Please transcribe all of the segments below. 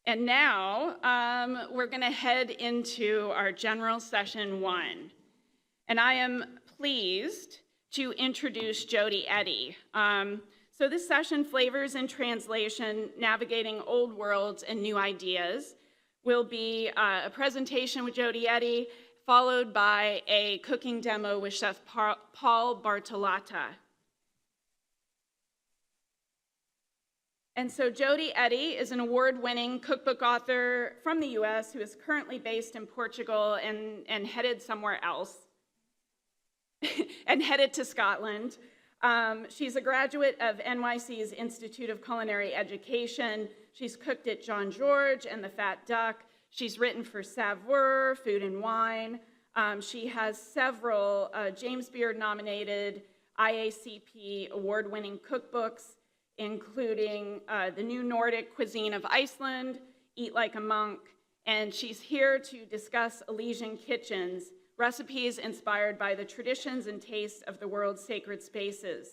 And now we're going to head into our general session 1. And I am pleased to introduce Jody Eddy. So this session, Flavors in Translation, Navigating Old Worlds and New Ideas, will be a presentation with Jody Eddy, followed by a cooking demo with Chef Paul Bartolotta. And so Jody Eddy is an award-winning cookbook author from the US who is currently based in Portugal and headed somewhere else, and headed to Scotland. She's a graduate of NYC's Institute of Culinary Education. She's cooked at John George and the Fat Duck. She's written for Savoir, Food and Wine. She has several James Beard-nominated IACP award-winning cookbooks, including The New Nordic Cuisine of Iceland, Eat Like a Monk, and she's here to discuss Elysian kitchens, recipes inspired by the traditions and tastes of the world's sacred spaces.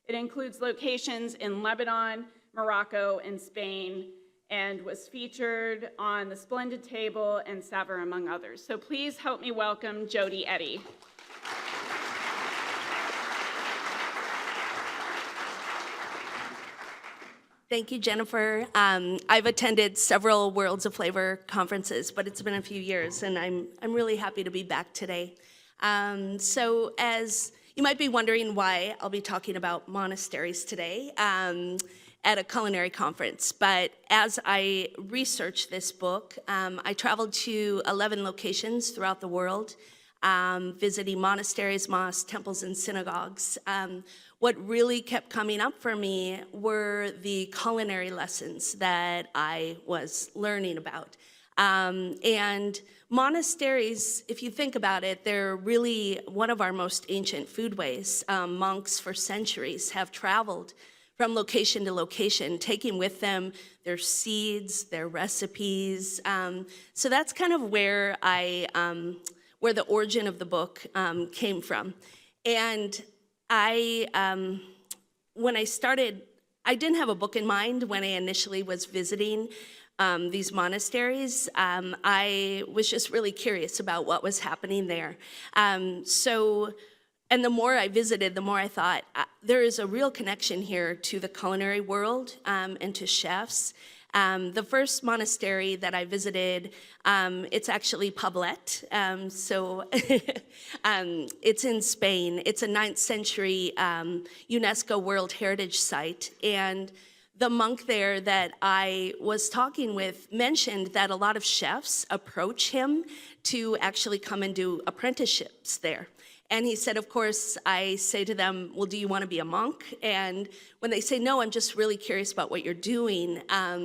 It includes locations in Lebanon, Morocco, and Spain, and was featured on The Splendid Table and Savor, among others. So please help me welcome Jody Eddy. Thank you, Jennifer. I've attended several Worlds of Flavor conferences, but it's been a few years, and I'm really happy to be back today. So as you might be wondering why I'll be talking about monasteries today at a culinary conference, but as I researched this book, I traveled to 11 locations throughout the world, visiting monasteries, mosques, temples, and synagogues. What really kept coming up for me were the culinary lessons that I was learning about. And monasteries, if you think about it, they're really one of our most ancient foodways. Monks for centuries have traveled from location to location, taking with them their seeds, their recipes. So that's kind of where where the origin of the book came from. And when I started, I didn't have a book in mind when I initially was visiting these monasteries. I was just really curious about what was happening there. And the more I visited, the more I thought, there is a real connection here to the culinary world and to chefs. The first monastery that I visited, it's actually Poblet. It's in Spain. It's a 9th century UNESCO World Heritage Site. And the monk there that I was talking with mentioned that a lot of chefs approach him to actually come and do apprenticeships there. And he said, of course, I say to them, well, do you want to be a monk? And when they say, no, I'm just really curious about what you're doing,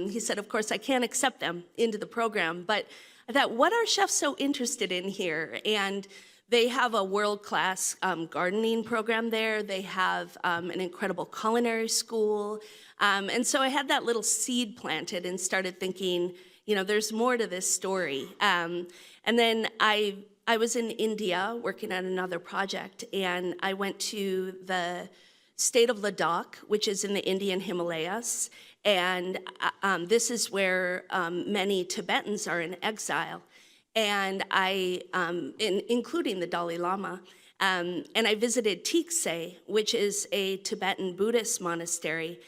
he said, of course, I can't accept them into the program. But I thought, what are chefs so interested in here? And they have a world-class gardening program there. They have an incredible culinary school. And so I had that little seed planted and started thinking, there's more to this story. And then I was in India working on another project, and I went to the state of Ladakh, which is in the Indian Himalayas, and this is where many Tibetans are in exile, and including the Dalai Lama, and I visited Tikse, which is a Tibetan Buddhist monastery,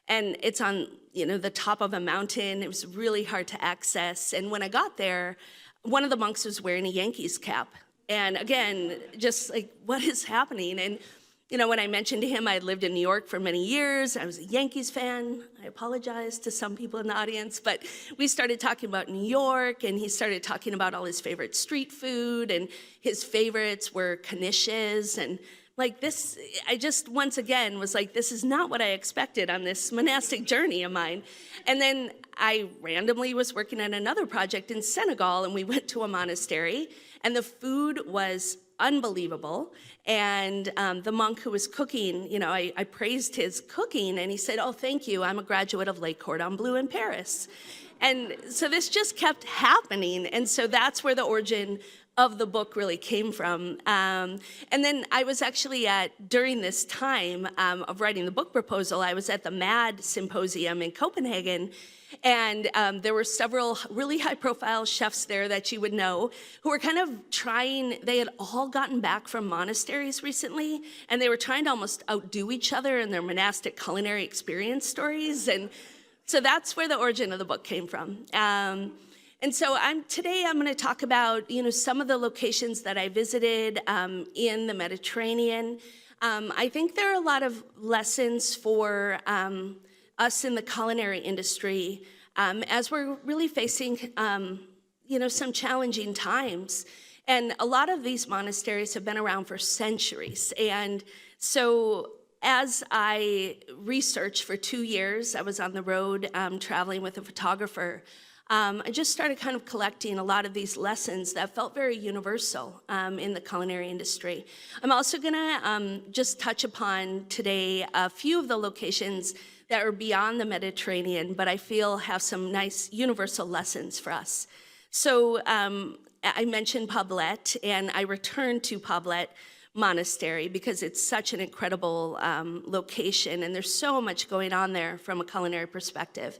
and it's on the top of a mountain. It was really hard to access, and when I got there, one of the monks was wearing a Yankees cap. And again, just like, what is happening? And, when I mentioned to him I had lived in New York for many years, I was a Yankees fan. I apologize to some people in the audience, but we started talking about New York, and he started talking about all his favorite street food, and his favorites were knishes. And like this, I just once again was like, this is not what I expected on this monastic journey of mine. And then I randomly was working on another project in Senegal, and we went to a monastery, and the food was unbelievable. And the monk who was cooking, I praised his cooking, and he said, oh, thank you, I'm a graduate of Le Cordon Bleu in Paris. And so this just kept happening, and so that's where the origin of the book really came from. And then I was actually during this time of writing the book proposal, I was at the MAD Symposium in Copenhagen, and there were several really high-profile chefs there that you would know who were kind of trying, they had all gotten back from monasteries recently, and they were trying to almost outdo each other in their monastic culinary experience stories. And so that's where the origin of the book came from. And so today I'm going to talk about, some of the locations that I visited in the Mediterranean. I think there are a lot of lessons for us in the culinary industry as we're really facing, some challenging times. And a lot of these monasteries have been around for centuries. And so as I researched for 2 years, I was on the road traveling with a photographer. I just started kind of collecting a lot of these lessons that felt very universal in the culinary industry. I'm also gonna just touch upon today a few of the locations that are beyond the Mediterranean, but I feel have some nice universal lessons for us. So I mentioned Poblet, and I returned to Poblet Monastery because it's such an incredible location, and there's so much going on there from a culinary perspective.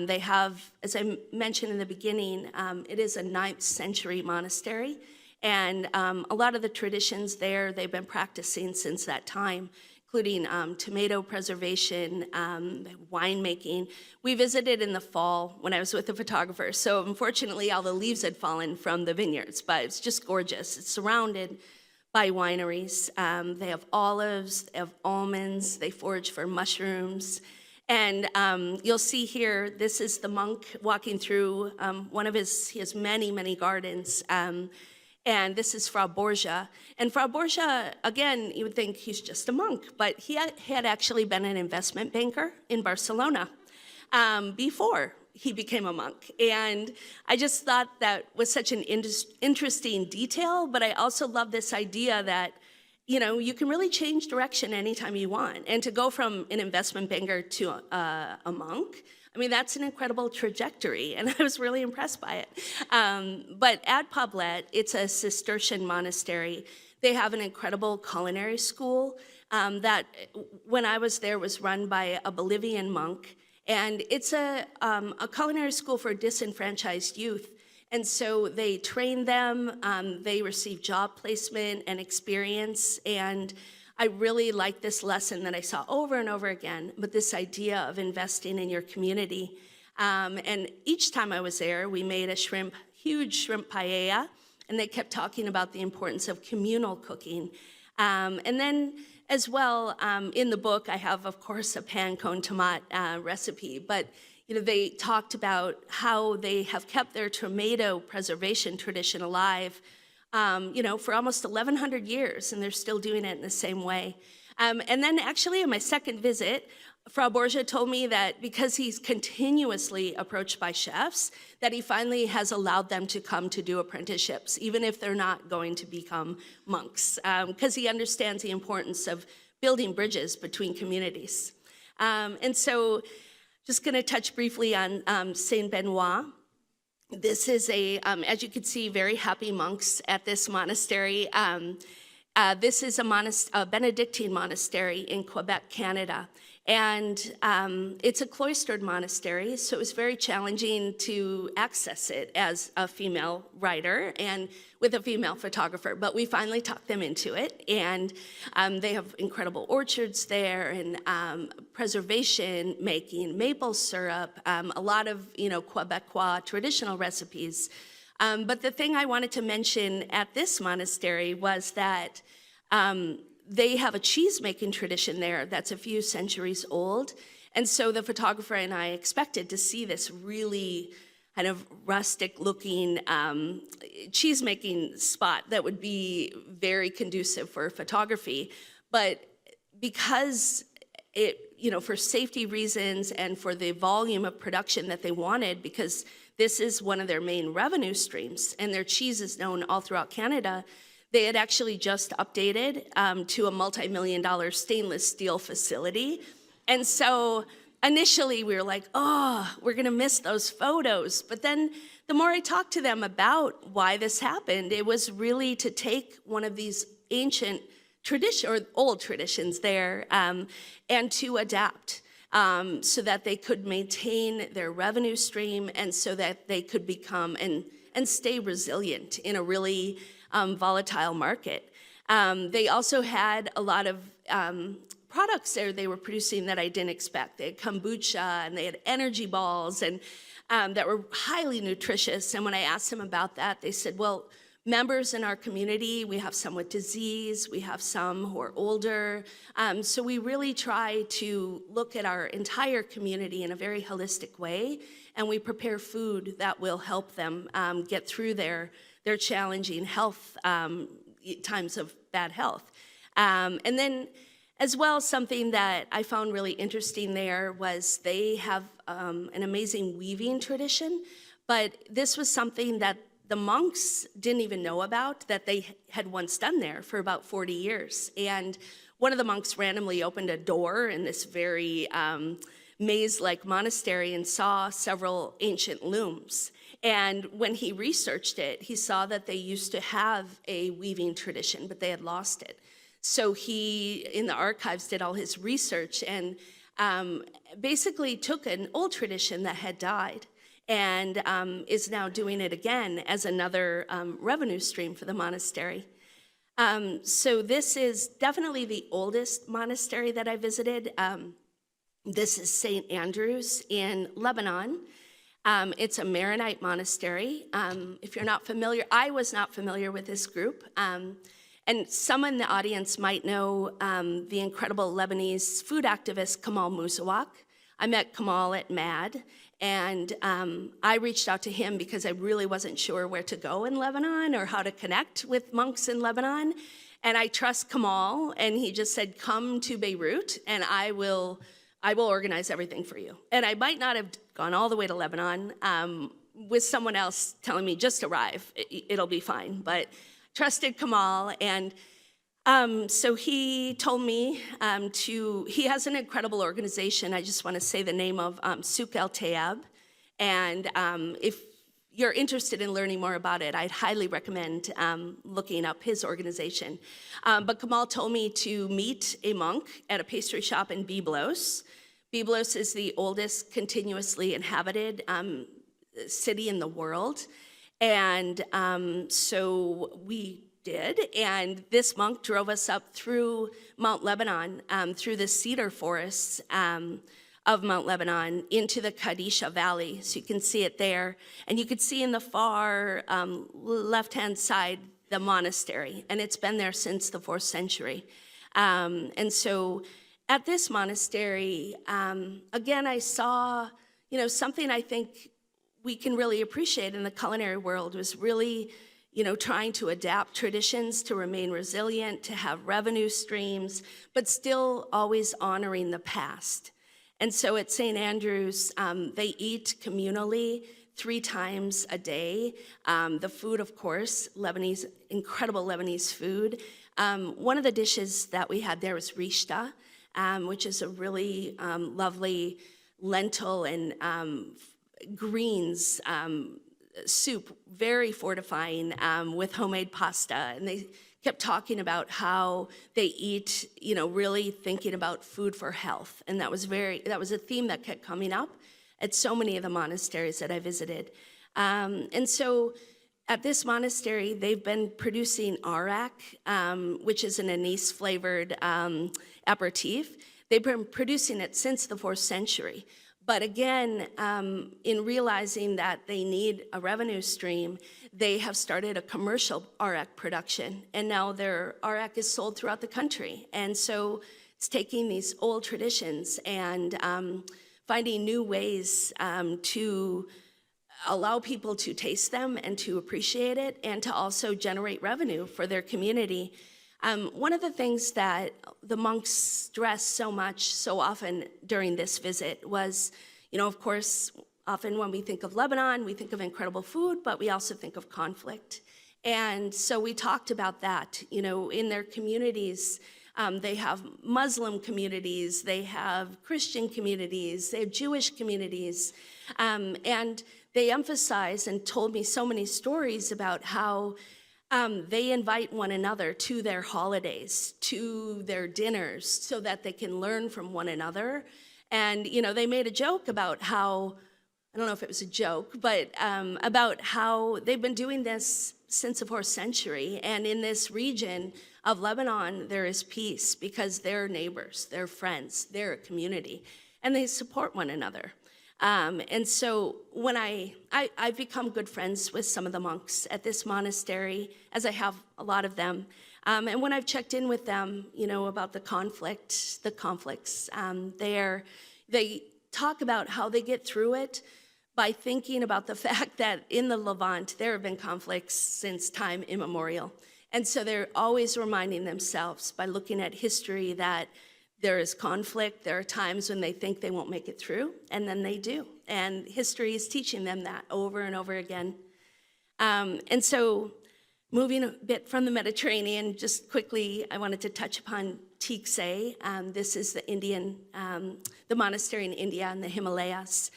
They have, as I mentioned in the beginning, it is a 9th century monastery, and a lot of the traditions there they've been practicing since that time, including tomato preservation, winemaking. We visited in the fall when I was with the photographer, so unfortunately all the leaves had fallen from the vineyards, but it's just gorgeous. It's surrounded by wineries. They have olives, they have almonds, they forage for mushrooms. And you'll see here, this is the monk walking through he has many, many gardens. And this is Frau Borgia. And Frau Borgia, again, you would think he's just a monk, but he had actually been an investment banker in Barcelona before he became a monk. And I just thought that was such an interesting detail, but I also love this idea that you can really change direction anytime you want. And to go from an investment banker to a monk, I mean, that's an incredible trajectory, and I was really impressed by it. But at Poblet, it's a Cistercian monastery. They have an incredible culinary school that, when I was there, was run by a Bolivian monk. And it's a culinary school for disenfranchised youth. And so they train them, they receive job placement and experience, and I really like this lesson that I saw over and over again, but this idea of investing in your community. And each time I was there, we made a huge shrimp paella, and they kept talking about the importance of communal cooking. And then as well, in the book, I have, of course, a pan con tomate recipe, but they talked about how they have kept their tomato preservation tradition alive, for almost 1,100 years, and they're still doing it in the same way. And then actually in my second visit, Frau Borgia told me that because he's continuously approached by chefs, that he finally has allowed them to come to do apprenticeships, even if they're not going to become monks, because he understands the importance of building bridges between communities. And so, just going to touch briefly on Saint Benoit. This is as you can see, very happy monks at this monastery. This is a Benedictine monastery in Quebec, Canada. And it's a cloistered monastery, so it was very challenging to access it as a female writer and with a female photographer, but we finally talked them into it. And they have incredible orchards there, and preservation, making maple syrup, a lot of Quebecois traditional recipes. But the thing I wanted to mention at this monastery was that they have a cheese-making tradition there that's a few centuries old. And so the photographer and I expected to see this really kind of rustic-looking cheese-making spot that would be very conducive for photography. But because for safety reasons and for the volume of production that they wanted, because this is one of their main revenue streams, and their cheese is known all throughout Canada, they had actually just updated to a multi-million-dollar stainless steel facility. And so initially we were like, oh, we're going to miss those photos. But then the more I talked to them about why this happened, it was really to take one of these ancient tradition or old traditions there and to adapt so that they could maintain their revenue stream and so that they could become and stay resilient in a really volatile market. They also had a lot of products there they were producing that I didn't expect. They had kombucha and they had energy balls and that were highly nutritious. And when I asked them about that, they said, well, members in our community, we have some with disease, we have some who are older. So we really try to look at our entire community in a very holistic way, and we prepare food that will help them get through their challenging health, times of bad health. And then as well, something that I found really interesting there was they have an amazing weaving tradition, but this was something that the monks didn't even know about, that they had once done there for about 40 years. And one of the monks randomly opened a door in this very maze-like monastery and saw several ancient looms. And when he researched it, he saw that they used to have a weaving tradition, but they had lost it. So he, in the archives, did all his research and basically took an old tradition that had died and is now doing it again as another revenue stream for the monastery. So this is definitely the oldest monastery that I visited. This is St. Andrew's in Lebanon. It's a Maronite monastery. If you're not familiar, I was not familiar with this group. And some in the audience might know the incredible Lebanese food activist Kamal Mousawak. I met Kamal at MAD, and I reached out to him because I really wasn't sure where to go in Lebanon or how to connect with monks in Lebanon. And I trust Kamal, and he just said, come to Beirut, and I will organize everything for you. And I might not have gone all the way to Lebanon with someone else telling me, just arrive, it'll be fine. But trusted Kamal, and so he told me he has an incredible organization. I just want to say the name of Souk El Tayab, and if you're interested in learning more about it, I'd highly recommend looking up his organization. But Kamal told me to meet a monk at a pastry shop in Byblos. Byblos is the oldest continuously inhabited city in the world. And so we did, and this monk drove us up through Mount Lebanon, through the cedar forests of Mount Lebanon into the Kadisha Valley. So you can see it there. And you could see in the far left-hand side the monastery, and it's been there since the 4th century. And so at this monastery, again, I saw, something I think we can really appreciate in the culinary world was really, trying to adapt traditions to remain resilient, to have revenue streams, but still always honoring the past. And so at St. Andrew's, they eat communally 3 times a day. The food, of course, incredible Lebanese food. One of the dishes that we had there was rishta, which is a really lovely lentil and greens soup, very fortifying with homemade pasta. And they kept talking about how they eat, really thinking about food for health. And that was a theme that kept coming up at so many of the monasteries that I visited. And so at this monastery, they've been producing arak, which is an anise-flavored aperitif. They've been producing it since the 4th century. But again, in realizing that they need a revenue stream, they have started a commercial arak production, and now their arak is sold throughout the country. And so it's taking these old traditions and finding new ways to allow people to taste them and to appreciate it, and to also generate revenue for their community. One of the things that the monks stressed so often during this visit was, of course, often when we think of Lebanon, we think of incredible food, but we also think of conflict. And so we talked about that, in their communities, They have Muslim communities, they have Christian communities, they have Jewish communities. And they emphasize and told me so many stories about how they invite one another to their holidays, to their dinners, so that they can learn from one another. And, they made a joke about how, I don't know if it was a joke, but about how they've been doing this since the 4th century. And in this region of Lebanon, there is peace because they're neighbors, they're friends, they're a community, and they support one another. And so when I've become good friends with some of the monks at this monastery, as I have a lot of them. And when I've checked in with them, about the conflicts, they talk about how they get through it by thinking about the fact that in the Levant, there have been conflicts since time immemorial. And so they're always reminding themselves by looking at history that there is conflict. There are times when they think they won't make it through, and then they do. And history is teaching them that over and over again. And so moving a bit from the Mediterranean, just quickly, I wanted to touch upon Tikse. This is the monastery in India in the Himalayas.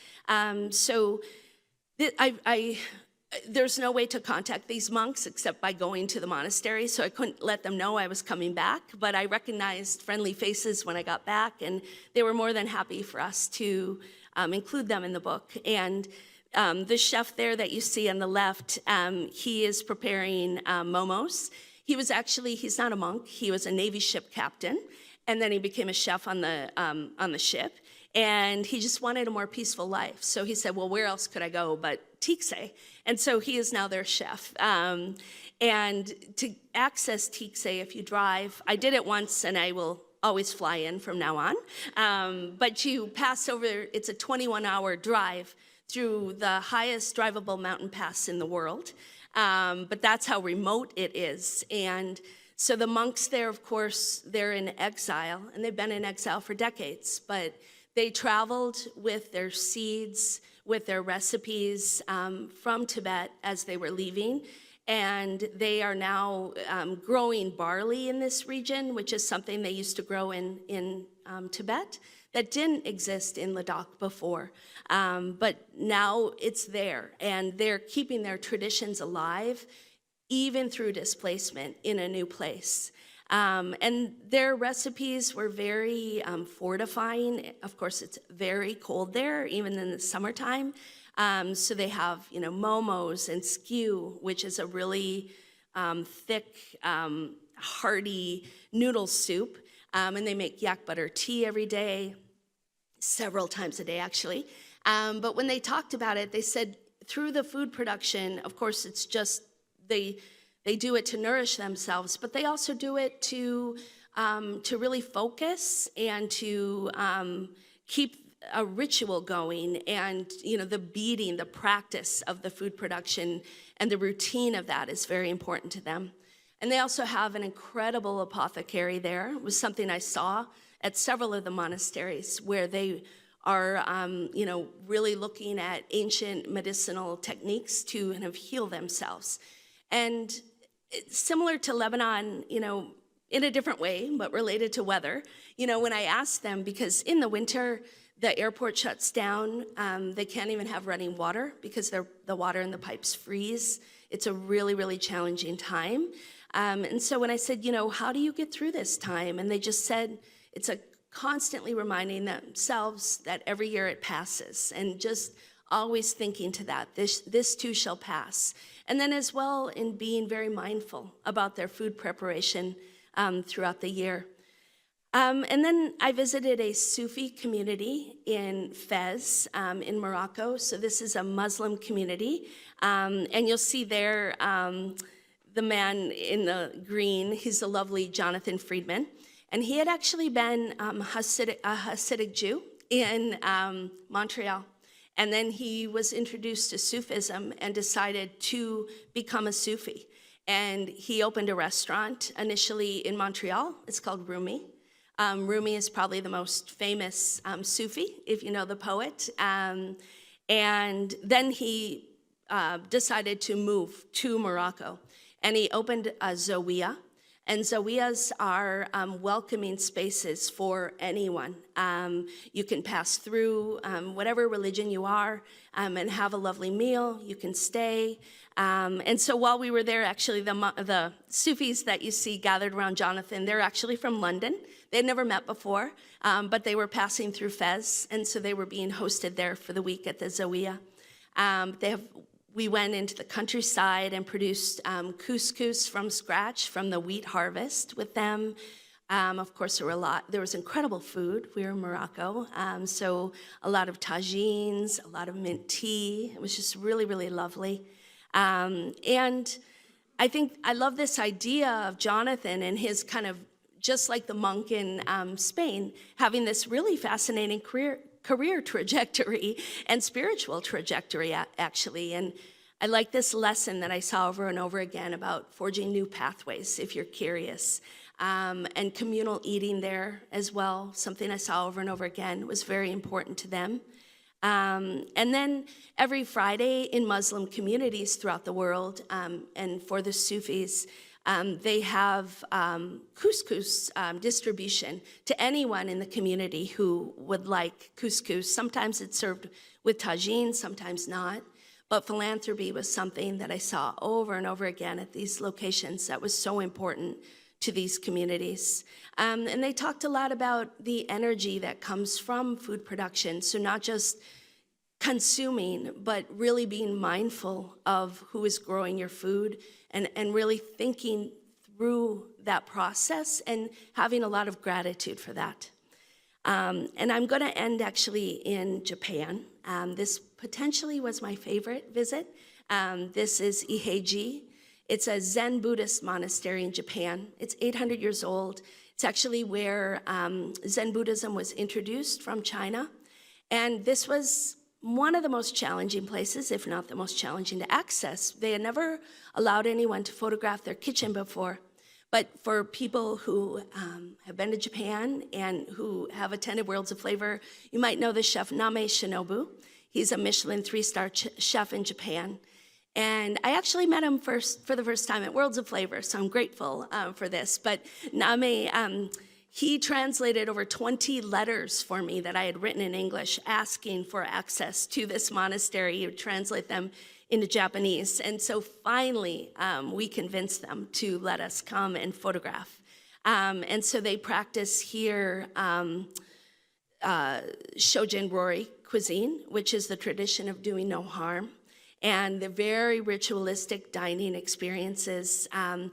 There's no way to contact these monks except by going to the monastery, so I couldn't let them know I was coming back, but I recognized friendly faces when I got back, and they were more than happy for us to include them in the book. And the chef there that you see on the left, he is preparing momos. He's not a monk, he was a Navy ship captain, and then he became a chef on the ship. And he just wanted a more peaceful life. So he said, well, where else could I go but Tikse? And so he is now their chef. And to access Tikse, if you drive, I did it once and I will always fly in from now on. But you pass over, it's a 21-hour drive through the highest drivable mountain pass in the world. But that's how remote it is. And so the monks there, of course, they're in exile, and they've been in exile for decades, but they traveled with their seeds, with their recipes from Tibet as they were leaving, and they are now growing barley in this region, which is something they used to grow in Tibet that didn't exist in Ladakh before. But now it's there, and they're keeping their traditions alive, even through displacement in a new place. And their recipes were very fortifying. Of course, it's very cold there, even in the summertime. So they have, momos and skew, which is a really thick, hearty noodle soup. And they make yak butter tea every day, several times a day, actually. But when they talked about it, they said through the food production, of course, it's just they do it to nourish themselves, but they also do it to really focus and to keep a ritual going, and the beating, the practice of the food production and the routine of that is very important to them. And they also have an incredible apothecary there. It was something I saw at several of the monasteries where they are really looking at ancient medicinal techniques to kind of heal themselves. And similar to Lebanon, in a different way, but related to weather, when I asked them, because in the winter, the airport shuts down, they can't even have running water because the water in the pipes freeze. It's a really, really challenging time. And so when I said, how do you get through this time? And they just said, it's a constantly reminding themselves that every year it passes, and just always thinking to that, this too shall pass. And then as well in being very mindful about their food preparation throughout the year. And then I visited a Sufi community in Fez in Morocco. So this is a Muslim community. And you'll see there the man in the green, he's the lovely Jonathan Friedman. And he had actually been a Hasidic Jew in Montreal. And then he was introduced to Sufism and decided to become a Sufi. And he opened a restaurant initially in Montreal. It's called Rumi. Rumi is probably the most famous Sufi, if you know the poet. And then he decided to move to Morocco. And he opened a Zawiya. And zawiyas are welcoming spaces for anyone. You can pass through whatever religion you are and have a lovely meal. You can stay. And so while we were there, actually, the Sufis that you see gathered around Jonathan, they're actually from London. They'd never met before, but they were passing through Fez, and so they were being hosted there for the week at the Zawiya. We went into the countryside and produced couscous from scratch from the wheat harvest with them. Of course, there was incredible food. We were in Morocco, so a lot of tagines, a lot of mint tea. It was just really, really lovely. And I think I love this idea of Jonathan and his kind of, just like the monk in Spain, having this really fascinating career trajectory and spiritual trajectory, actually. And I like this lesson that I saw over and over again about forging new pathways, if you're curious. And communal eating there as well, something I saw over and over again, was very important to them. And then every Friday in Muslim communities throughout the world, and for the Sufis, they have couscous distribution to anyone in the community who would like couscous. Sometimes it's served with tagine, sometimes not. But philanthropy was something that I saw over and over again at these locations that was so important to these communities. And they talked a lot about the energy that comes from food production. So not just consuming, but really being mindful of who is growing your food and really thinking through that process and having a lot of gratitude for that. And I'm going to end actually in Japan. This potentially was my favorite visit. This is Iheiji. It's a Zen Buddhist monastery in Japan. It's 800 years old. It's actually where Zen Buddhism was introduced from China. And this was one of the most challenging places, if not the most challenging to access. They had never allowed anyone to photograph their kitchen before. But for people who have been to Japan and who have attended Worlds of Flavor, you might know the chef Name Shinobu. He's a Michelin 3-star chef in Japan. And I actually met him for the first time at Worlds of Flavor, so I'm grateful for this. But Name, he translated over 20 letters for me that I had written in English asking for access to this monastery. He would translate them into Japanese. And so finally, we convinced them to let us come and photograph. And so they practice here Shojin-rori cuisine, which is the tradition of doing no harm, and the very ritualistic dining experiences. And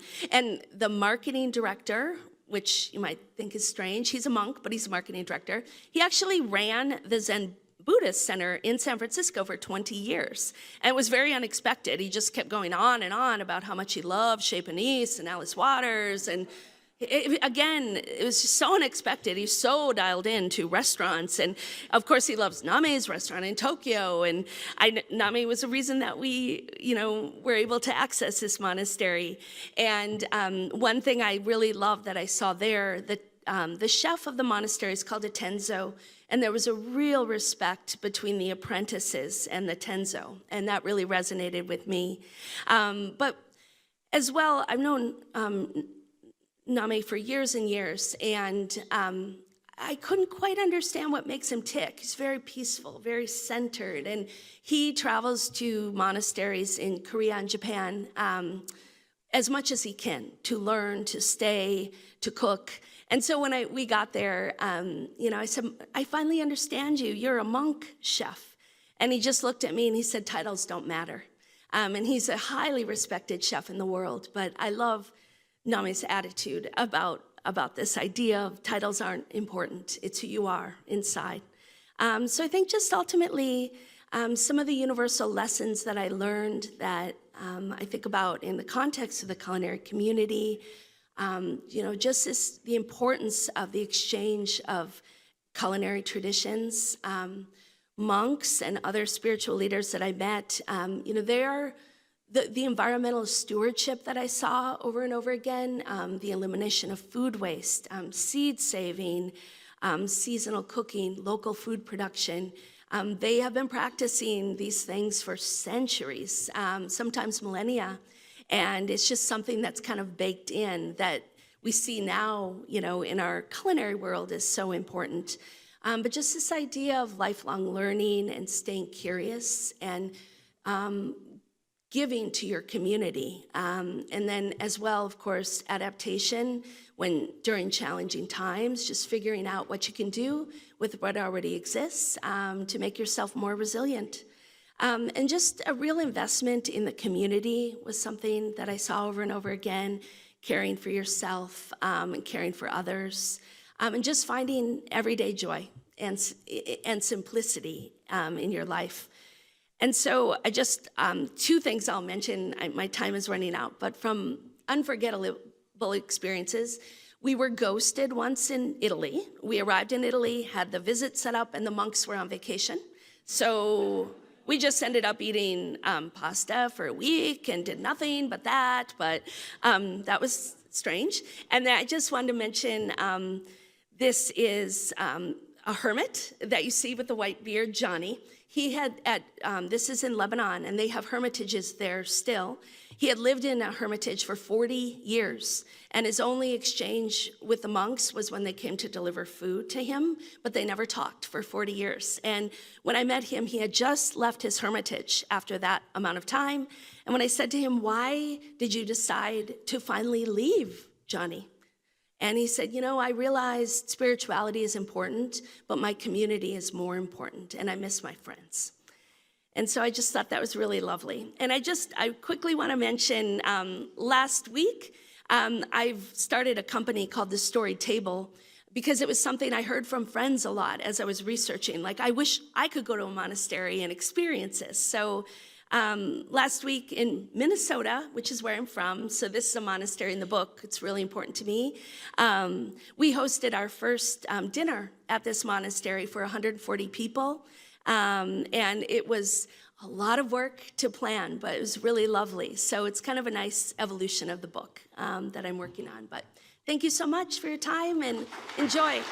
the marketing director, which you might think is strange, he's a monk, but he's a marketing director. He actually ran the Zen Buddhist Center in San Francisco for 20 years. And it was very unexpected. He just kept going on and on about how much he loved Chez Panisse and Alice Waters. And it was just so unexpected. He's so dialed into restaurants. And of course, he loves Name's restaurant in Tokyo. And Name was the reason that we, were able to access this monastery. And one thing I really loved that I saw there, the chef of the monastery is called a tenzo. And there was a real respect between the apprentices and the tenzo. And that really resonated with me. But as well, I've known Name for years and years, and I couldn't quite understand what makes him tick. He's very peaceful, very centered, and he travels to monasteries in Korea and Japan as much as he can to learn, to stay, to cook. And so when we got there, I said, I finally understand you. You're a monk chef. And he just looked at me and he said, titles don't matter. And he's a highly respected chef in the world, but I love Name's attitude about this idea of titles aren't important. It's who you are inside. So I think just ultimately, some of the universal lessons that I learned that I think about in the context of the culinary community, just the importance of the exchange of culinary traditions. Monks and other spiritual leaders that I met, they are the environmental stewardship that I saw over and over again, the elimination of food waste, seed saving, seasonal cooking, local food production. They have been practicing these things for centuries, sometimes millennia, and it's just something that's kind of baked in that we see now, in our culinary world is so important. But just this idea of lifelong learning and staying curious and giving to your community. And then as well, of course, adaptation during challenging times, just figuring out what you can do with what already exists to make yourself more resilient. And just a real investment in the community was something that I saw over and over again, caring for yourself and caring for others, and just finding everyday joy and simplicity in your life. And so I just, two things I'll mention, my time is running out, but from unforgettable experiences, we were ghosted once in Italy. We arrived in Italy, had the visit set up, and the monks were on vacation. So we just ended up eating pasta for a week and did nothing but that, but that was strange. And then I just wanted to mention, this is a hermit that you see with the white beard, Johnny. He had this is in Lebanon, and they have hermitages there still. He had lived in a hermitage for 40 years, and his only exchange with the monks was when they came to deliver food to him, but they never talked for 40 years. And when I met him, he had just left his hermitage after that amount of time. And when I said to him, "Why did you decide to finally leave, Johnny?" And he said, I realized spirituality is important, but my community is more important, and I miss my friends. And so I just thought that was really lovely. And I quickly want to mention, last week, I've started a company called The Story Table because it was something I heard from friends a lot as I was researching. Like, I wish I could go to a monastery and experience this. So last week in Minnesota, which is where I'm from, so this is a monastery in the book, it's really important to me, we hosted our first dinner at this monastery for 140 people, and it was a lot of work to plan, but it was really lovely. So it's kind of a nice evolution of the book that I'm working on. But thank you so much for your time, and enjoy.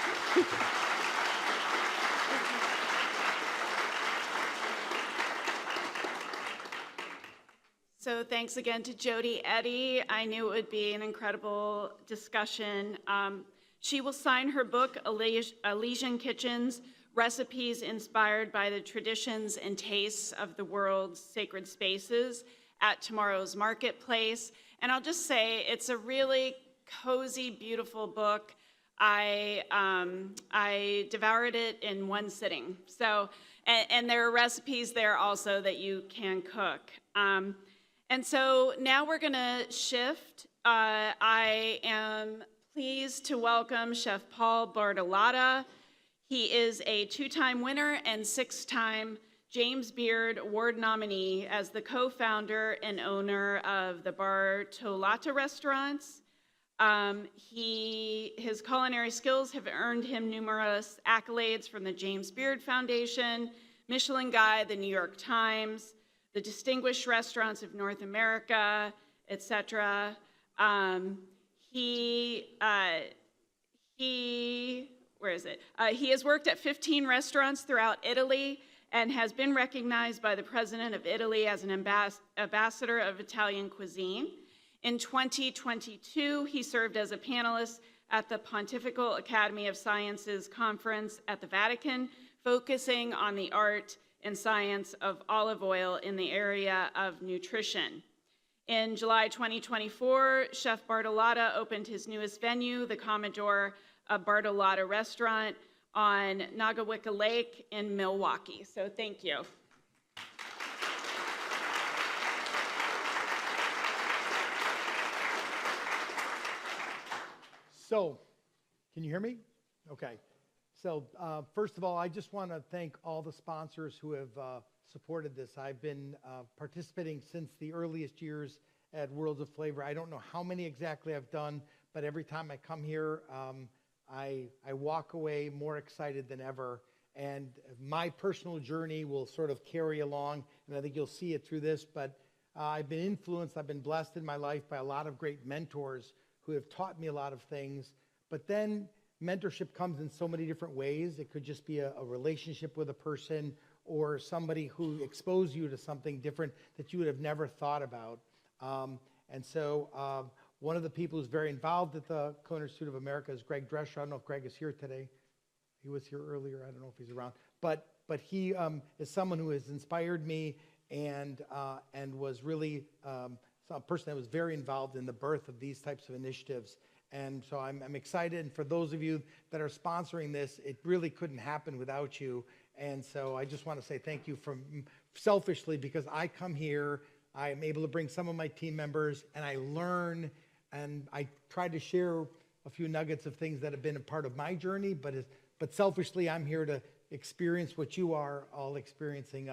So thanks again to Jody Eddy. I knew it would be an incredible discussion. She will sign her book, Elysian Kitchens, Recipes Inspired by the Traditions and Tastes of the World's Sacred Spaces, at tomorrow's marketplace. And I'll just say, it's a really cozy, beautiful book. I devoured it in one sitting. So, and there are recipes there also that you can cook. And so now we're gonna shift. I am pleased to welcome Chef Paul Bartolotta. He is a 2-time winner and 6-time James Beard Award nominee as the co-founder and owner of the Bartolotta restaurants. His culinary skills have earned him numerous accolades from the James Beard Foundation, Michelin Guide, the New York Times, the Distinguished Restaurants of North America, etc. He has worked at 15 restaurants throughout Italy and has been recognized by the President of Italy as an ambassador of Italian cuisine. In 2022, he served as a panelist at the Pontifical Academy of Sciences Conference at the Vatican, focusing on the art and science of olive oil in the area of nutrition. In July 2024, Chef Bartolotta opened his newest venue, the Commodore Bartolotta Restaurant on Nagawicca Lake in Milwaukee. So thank you. So, can you hear me? Okay. So, first of all, I just want to thank all the sponsors who have supported this. I've been participating since the earliest years at Worlds of Flavor. I don't know how many exactly I've done, but every time I come here, I walk away more excited than ever. And my personal journey will sort of carry along, and I think you'll see it through this, but I've been influenced, I've been blessed in my life by a lot of great mentors who have taught me a lot of things. But then mentorship comes in so many different ways. It could just be a relationship with a person or somebody who exposed you to something different that you would have never thought about. And so One of the people who's very involved at the Culinary Institute of America is Greg Drescher. I don't know if Greg is here today. He was here earlier. I don't know if he's around. But he is someone who has inspired me and was really a person that was very involved in the birth of these types of initiatives. And so I'm excited. And for those of you that are sponsoring this, it really couldn't happen without you. And so I just want to say thank you selfishly, because I come here, I am able to bring some of my team members, and I learn, and I try to share a few nuggets of things that have been a part of my journey, but selfishly, I'm here to experience what you are all experiencing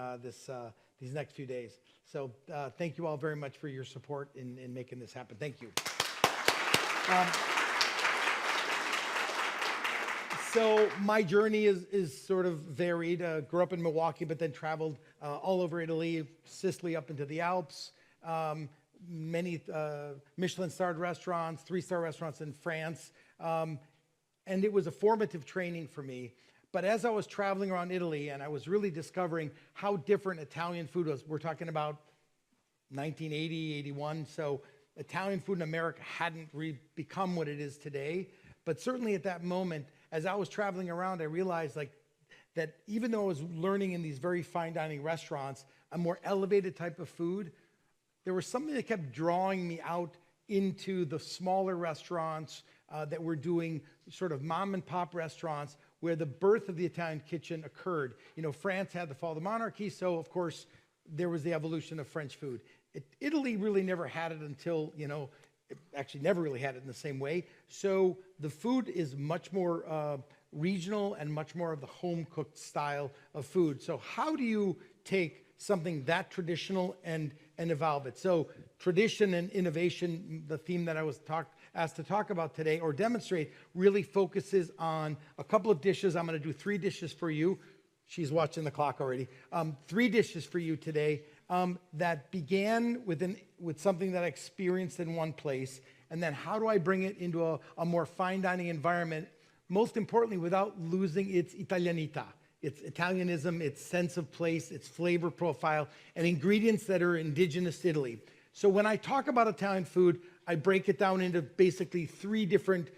these next few days. So thank you all very much for your support in making this happen. Thank you. So my journey is sort of varied. Grew up in Milwaukee, but then traveled all over Italy, Sicily up into the Alps, many Michelin-starred restaurants, 3-star restaurants in France. And it was a formative training for me. But as I was traveling around Italy, and I was really discovering how different Italian food was, we're talking about 1980, 81, so Italian food in America hadn't become what it is today. But certainly at that moment, as I was traveling around, I realized that even though I was learning in these very fine dining restaurants, a more elevated type of food, there was something that kept drawing me out into the smaller restaurants that were doing sort of mom and pop restaurants where the birth of the Italian kitchen occurred. You know, France had the fall of the monarchy, so of course there was the evolution of French food. Italy really never had it until, actually never really had it in the same way. So the food is much more regional and much more of the home-cooked style of food. So how do you take something that traditional and evolve it? So tradition and innovation, the theme that I was asked to talk about today or demonstrate, really focuses on a couple of dishes. I'm going to do 3 dishes for you. She's watching the clock already. 3 dishes for you today that began with something that I experienced in one place, and then how do I bring it into a more fine dining environment, most importantly, without losing its Italianità, its Italianism, its sense of place, its flavor profile, and ingredients that are indigenous to Italy. So when I talk about Italian food, I break it down into basically 3 different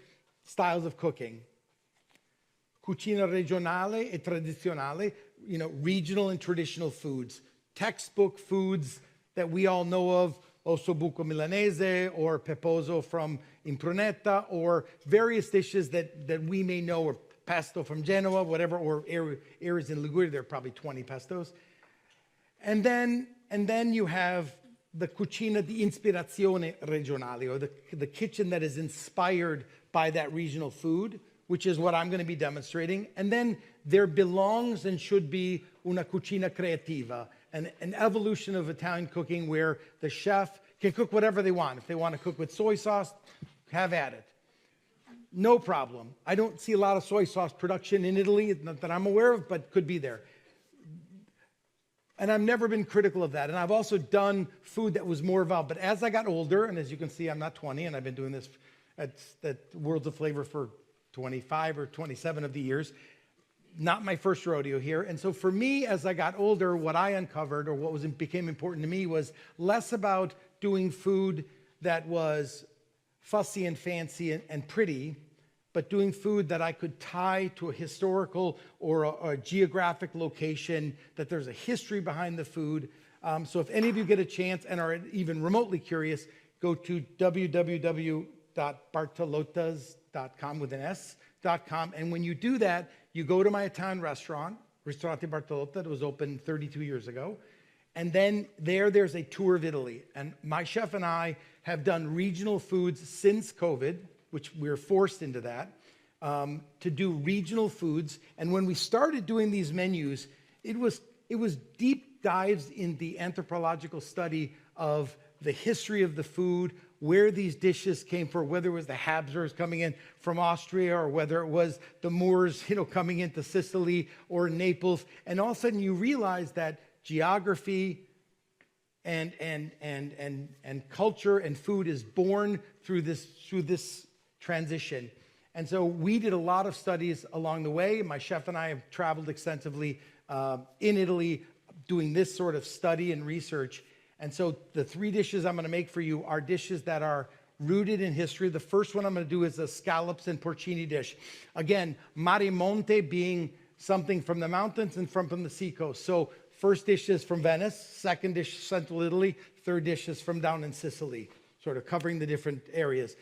styles of cooking. Cucina regionale e tradizionale, regional and traditional foods. Textbook foods that we all know of, ossobuco milanese or peposo from Impruneta, or various dishes that we may know, or pesto from Genoa, whatever, or areas in Liguria, there are probably 20 pestos. And then you have the cucina di ispirazione regionale, or the kitchen that is inspired by that regional food, which is what I'm going to be demonstrating. And then there belongs and should be una cucina creativa, an evolution of Italian cooking where the chef can cook whatever they want. If they want to cook with soy sauce, have at it. No problem. I don't see a lot of soy sauce production in Italy, not that I'm aware of, but could be there. And I've never been critical of that. And I've also done food that was more evolved. But as I got older, and as you can see, I'm not 20, and I've been doing this at Worlds of Flavor for 25 or 27 of the years. Not my first rodeo here. And so for me, as I got older, what I uncovered, or what became important to me, was less about doing food that was fussy and fancy and pretty, but doing food that I could tie to a historical or a geographic location, that there's a history behind the food. So if any of you get a chance and are even remotely curious, go to www.bartolottas.com with an S.com. And when you do that, you go to my Italian restaurant, Ristorante Bartolotta, that was open 32 years ago. And then there's a tour of Italy. And my chef and I have done regional foods since COVID, which we were forced into that, to do regional foods. And when we started doing these menus, it was deep dives in the anthropological study of the history of the food, where these dishes came from, whether it was the Habsburgs coming in from Austria, or whether it was the Moors, coming into Sicily or Naples. And all of a sudden you realize that geography and culture and food is born through this transition. And so we did a lot of studies along the way. My chef and I have traveled extensively in Italy doing this sort of study and research. And so the 3 dishes I'm going to make for you are dishes that are rooted in history. The first one I'm going to do is a scallops and porcini dish. Again, mare monte being something from the mountains and from the seacoast. So first dish is from Venice, second dish Central Italy, third dish is from down in Sicily, sort of covering the different areas.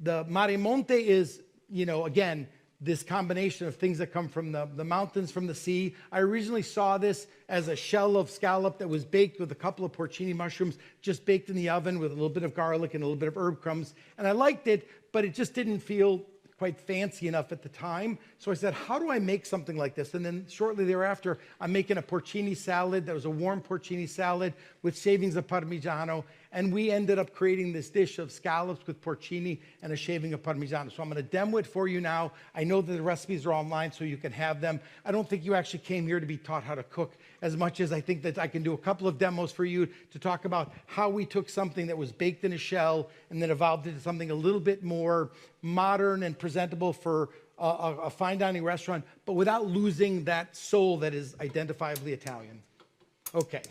The mare monte is, again, this combination of things that come from the mountains, from the sea. I originally saw this as a shell of scallop that was baked with a couple of porcini mushrooms, just baked in the oven with a little bit of garlic and a little bit of herb crumbs. And I liked it, but it just didn't feel quite fancy enough at the time. So I said, how do I make something like this? And then shortly thereafter, I'm making a porcini salad. That was a warm porcini salad with shavings of Parmigiano. And we ended up creating this dish of scallops with porcini and a shaving of Parmigiano. So I'm going to demo it for you now. I know that the recipes are online so you can have them. I don't think you actually came here to be taught how to cook as much as I think that I can do a couple of demos for you to talk about how we took something that was baked in a shell and then evolved into something a little bit more modern and presentable for a fine dining restaurant, but without losing that soul that is identifiably Italian. Okay.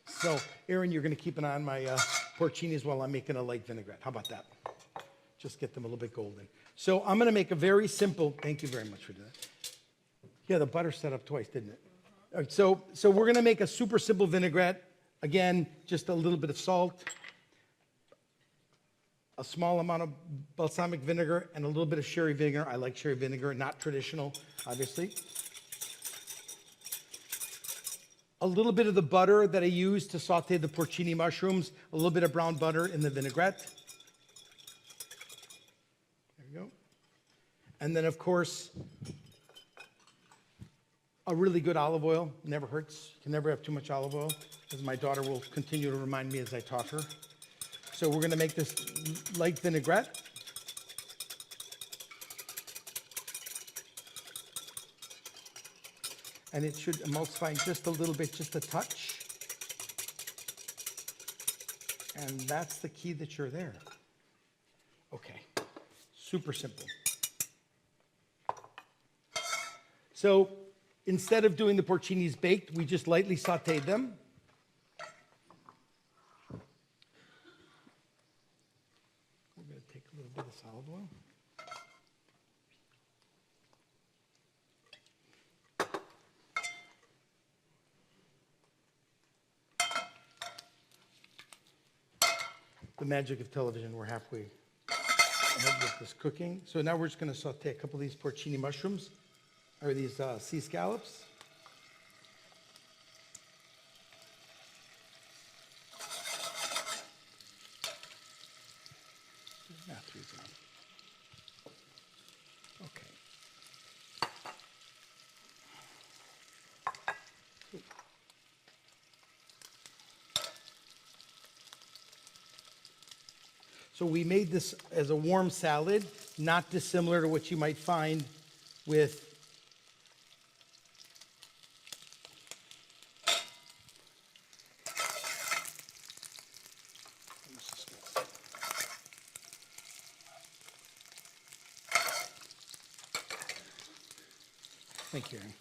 So, Aaron, you're going to keep an eye on my porcinis while I'm making a light vinaigrette. How about that? Just get them a little bit golden. So I'm going to make a very simple, thank you very much for that. Yeah, the butter set up twice, didn't it? All right, so we're going to make a super simple vinaigrette. Again, just a little bit of salt, a small amount of balsamic vinegar, and a little bit of sherry vinegar. I like sherry vinegar, not traditional, obviously. A little bit of the butter that I use to saute the porcini mushrooms, a little bit of brown butter in the vinaigrette. There we go. And then, of course, a really good olive oil. Never hurts. You can never have too much olive oil, as my daughter will continue to remind me as I taught her. So we're going to make this light vinaigrette. And it should emulsify just a little bit, just a touch. And that's the key that you're there. Okay, super simple. So instead of doing the porcinis baked, we just lightly sauteed them. We're going to take a little bit of olive oil. The magic of television, we're halfway ahead with this cooking. So now we're just going to saute a couple of these porcini mushrooms, or these sea scallops. Okay. So we made this as a warm salad, not dissimilar to what you might find with Thank you, Aaron.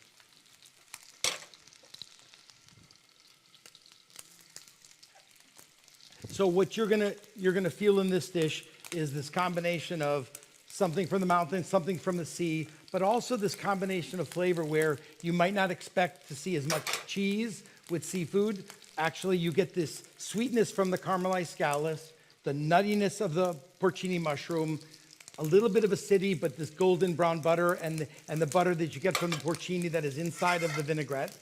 So what you're gonna feel in this dish is this combination of something from the mountains, something from the sea, but also this combination of flavor where you might not expect to see as much cheese with seafood. Actually, you get this sweetness from the caramelized scallops, the nuttiness of the porcini mushroom, a little bit of acidity, but this golden brown butter and the butter that you get from the porcini that is inside of the vinaigrette.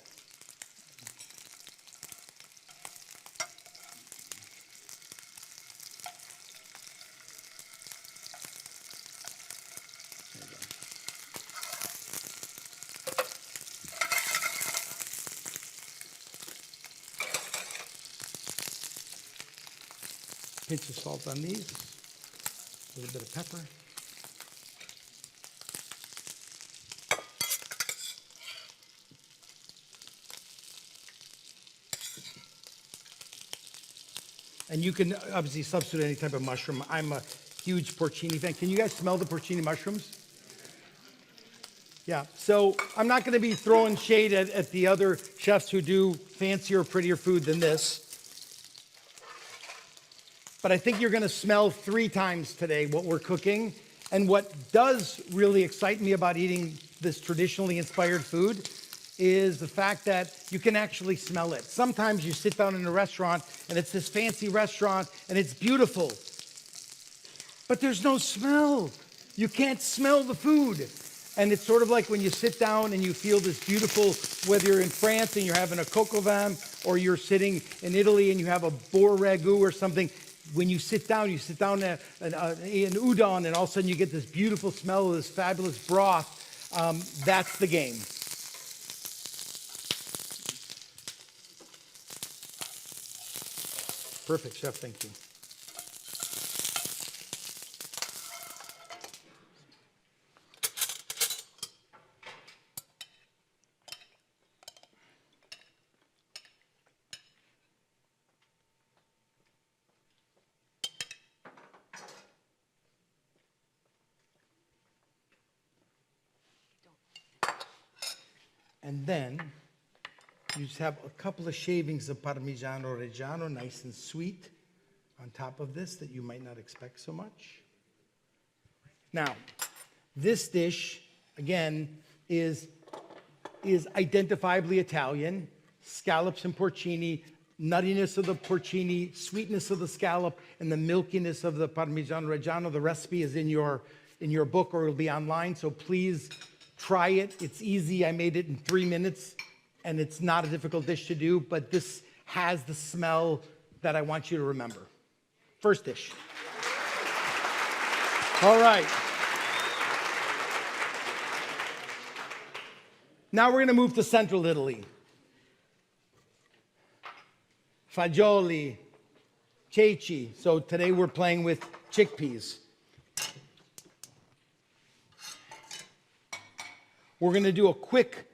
Pinch of salt on these, a little bit of pepper. And you can obviously substitute any type of mushroom. I'm a huge porcini fan. Can you guys smell the porcini mushrooms? Yeah, so I'm not gonna be throwing shade at the other chefs who do fancier, prettier food than this. but I think you're gonna smell 3 times today what we're cooking. And what does really excite me about eating this traditionally inspired food is the fact that you can actually smell it. Sometimes you sit down in a restaurant and it's this fancy restaurant and it's beautiful, but there's no smell. You can't smell the food. And it's sort of like when you sit down and you feel this beautiful, whether you're in France and you're having a coq au vin, or you're sitting in Italy and you have a boar ragu or something. When you sit down an udon, and all of a sudden you get this beautiful smell of this fabulous broth. That's the game. Perfect, Chef, thank you. And then you just have a couple of shavings of Parmigiano Reggiano, nice and sweet, on top of this that you might not expect so much. Now, this dish, again, is identifiably Italian. Scallops and porcini, nuttiness of the porcini, sweetness of the scallop, and the milkiness of the Parmigiano Reggiano. The recipe is in your book, or it'll be online, so please try it. It's easy. I made it in 3 minutes, and it's not a difficult dish to do, but this has the smell that I want you to remember. First dish. All right. Now we're going to move to central Italy. Fagioli, ceci. So today we're playing with chickpeas. We're going to do a quick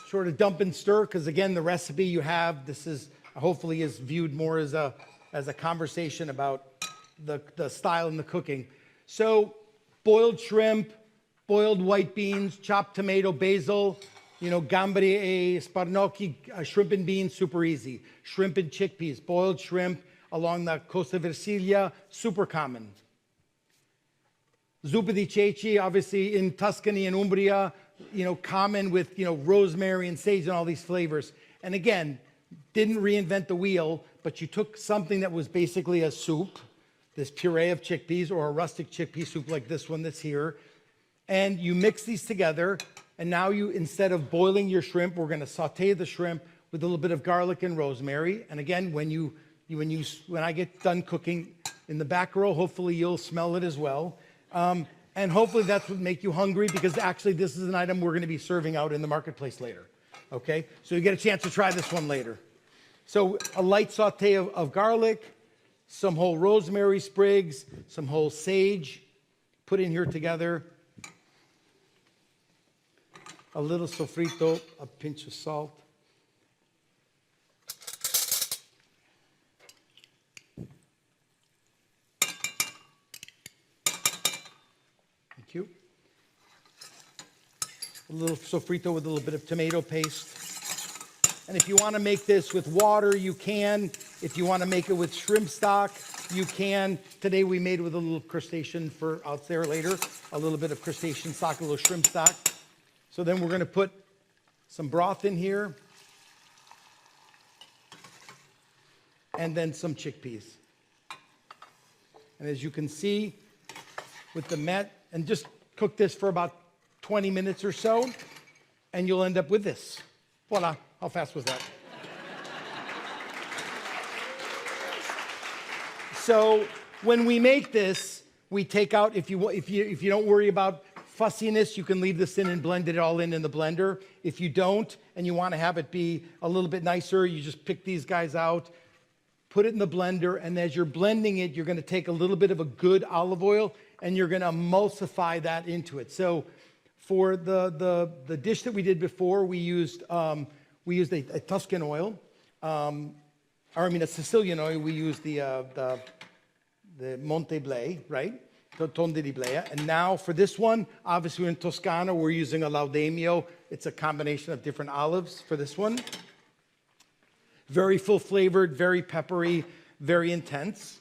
sort of dump and stir, because again, the recipe you have, this is hopefully is viewed more as a conversation about the style and the cooking. So boiled shrimp, boiled white beans, chopped tomato, basil, gamberi, sparnocchi, shrimp and beans, super easy. Shrimp and chickpeas, boiled shrimp along the Costa Versilia, super common. Zuppa di ceci, obviously in Tuscany and Umbria, common with, rosemary and sage and all these flavors. And again, didn't reinvent the wheel, but you took something that was basically a soup, this puree of chickpeas or a rustic chickpea soup like this one that's here, and you mix these together. And now instead of boiling your shrimp, we're going to saute the shrimp with a little bit of garlic and rosemary. And again, when I get done cooking in the back row, hopefully you'll smell it as well. And hopefully that's what make you hungry, because actually this is an item we're going to be serving out in the marketplace later. Okay? So you get a chance to try this one later. So a light saute of garlic, some whole rosemary sprigs, some whole sage put in here together. A little sofrito, a pinch of salt. Thank you. A little sofrito with a little bit of tomato paste. And if you want to make this with water, you can. If you want to make it with shrimp stock, you can. Today we made it with a little crustacean for out there later. A little bit of crustacean stock, a little shrimp stock. So then we're going to put some broth in here. And then some chickpeas. And as you can see, with the met, and just cook this for about 20 minutes or so, and you'll end up with this. Voila. How fast was that? So when we make this, we take out, if you don't worry about fussiness, you can leave this in and blend it all in the blender. If you don't, and you want to have it be a little bit nicer, you just pick these guys out, put it in the blender, and as you're blending it, you're going to take a little bit of a good olive oil, and you're going to emulsify that into it. So for the dish that we did before, we used a Tuscan oil, a Sicilian oil. We used the Monte Blei, right? The Tonde di Blea. And now for this one, obviously we're in Toscana, we're using a Laudemio. It's a combination of different olives for this one. Very full flavored, very peppery, very intense.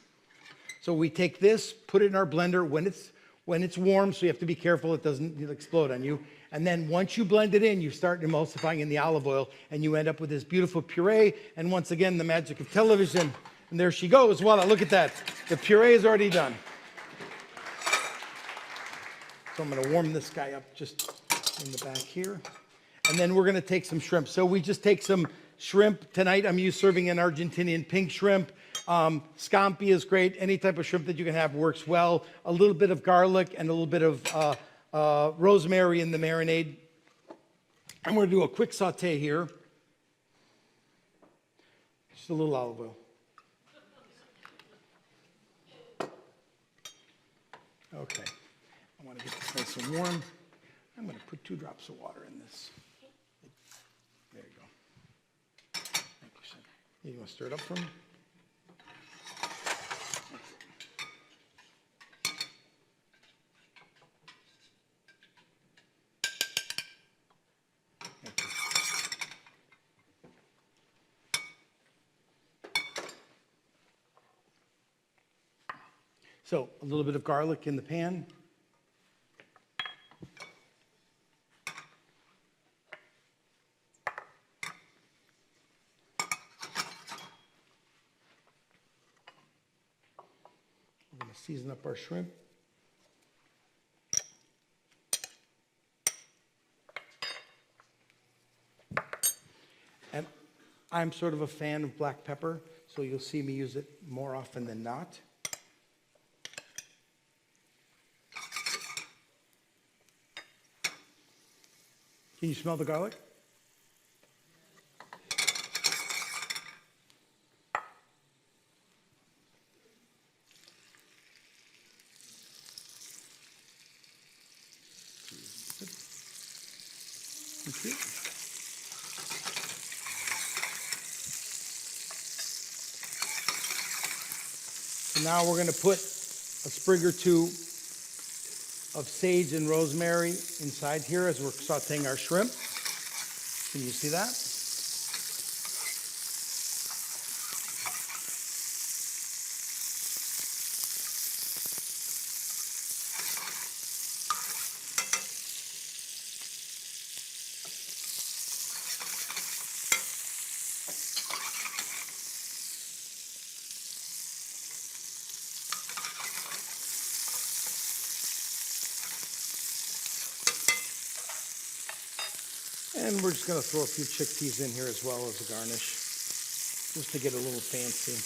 So we take this, put it in our blender when it's warm, so you have to be careful it doesn't explode on you. And then once you blend it in, you start emulsifying in the olive oil, and you end up with this beautiful puree. And once again, the magic of television. And there she goes. Voila, look at that. The puree is already done. So I'm going to warm this guy up just in the back here. And then we're going to take some shrimp. So we just take some shrimp. Tonight I'm serving an Argentinian pink shrimp. Scampi is great. Any type of shrimp that you can have works well. A little bit of garlic and a little bit of rosemary in the marinade. I'm going to do a quick saute here. Just a little olive oil. Okay. I want to get this nice and warm. I'm going to put 2 drops of water in this. There you go. Thank you, son. You want to stir it up for me? So a little bit of garlic in the pan. We're going to season up our shrimp. And I'm sort of a fan of black pepper, so you'll see me use it more often than not. Can you smell the garlic? Thank you. So now we're going to put a sprig or 2 of sage and rosemary inside here as we're sauteing our shrimp. Can you see that? And we're just going to throw a few chickpeas in here as well as a garnish, just to get a little fancy.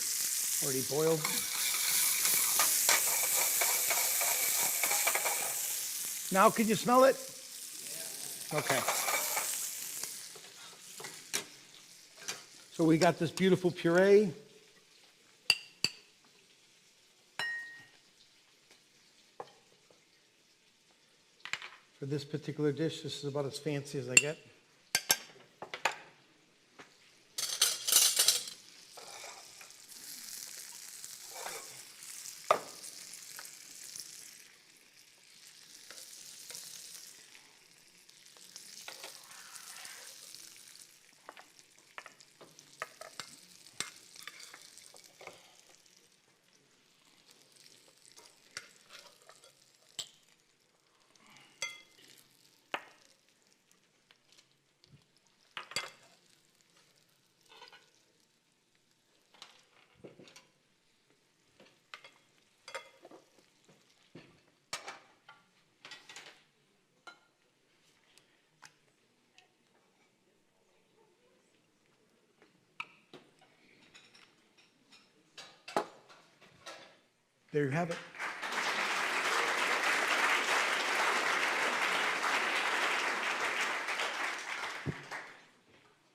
Already boiled. Now, can you smell it? Okay. So we got this beautiful puree. For this particular dish, this is about as fancy as I get. There you have it.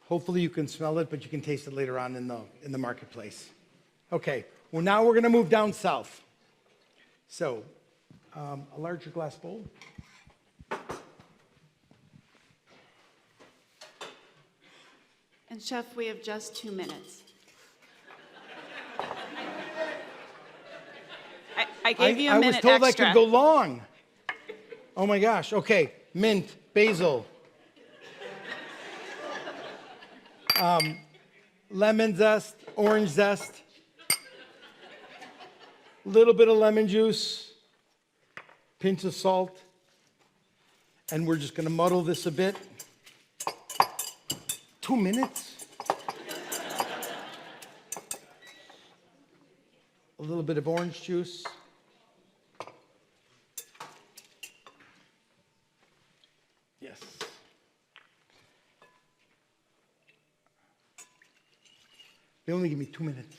Hopefully you can smell it, but you can taste it later on in the marketplace. Okay, well now we're going to move down south. So, a larger glass bowl. And Chef, we have just 2 minutes. I gave you a minute extra. I was told I could go long. Oh my gosh. Okay. Mint, basil, lemon zest, orange zest, little bit of lemon juice, pinch of salt, and we're just going to muddle this a bit. 2 minutes. A little bit of orange juice. Yes. They only give me 2 minutes.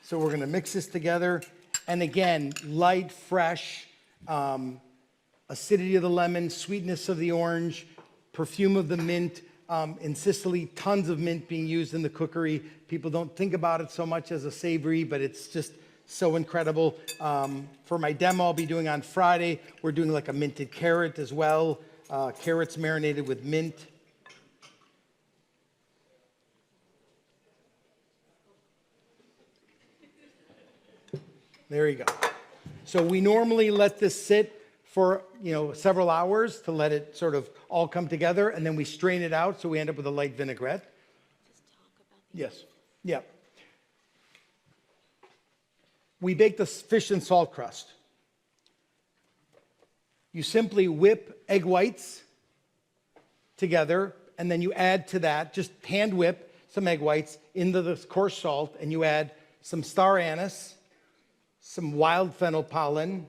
So we're going to mix this together. And again, light, fresh, acidity of the lemon, sweetness of the orange, perfume of the mint. In Sicily, tons of mint being used in the cookery. People don't think about it so much as a savory, but it's just so incredible. For my demo I'll be doing on Friday, we're doing like a minted carrot as well. Carrots marinated with mint. There you go. So we normally let this sit for, several hours to let it sort of all come together, and then we strain it out, so we end up with a light vinaigrette. Just talk about Yes. Yeah. We bake the fish in salt crust. You simply whip egg whites together, and then you add to that, just hand whip some egg whites into the coarse salt, and you add some star anise, some wild fennel pollen,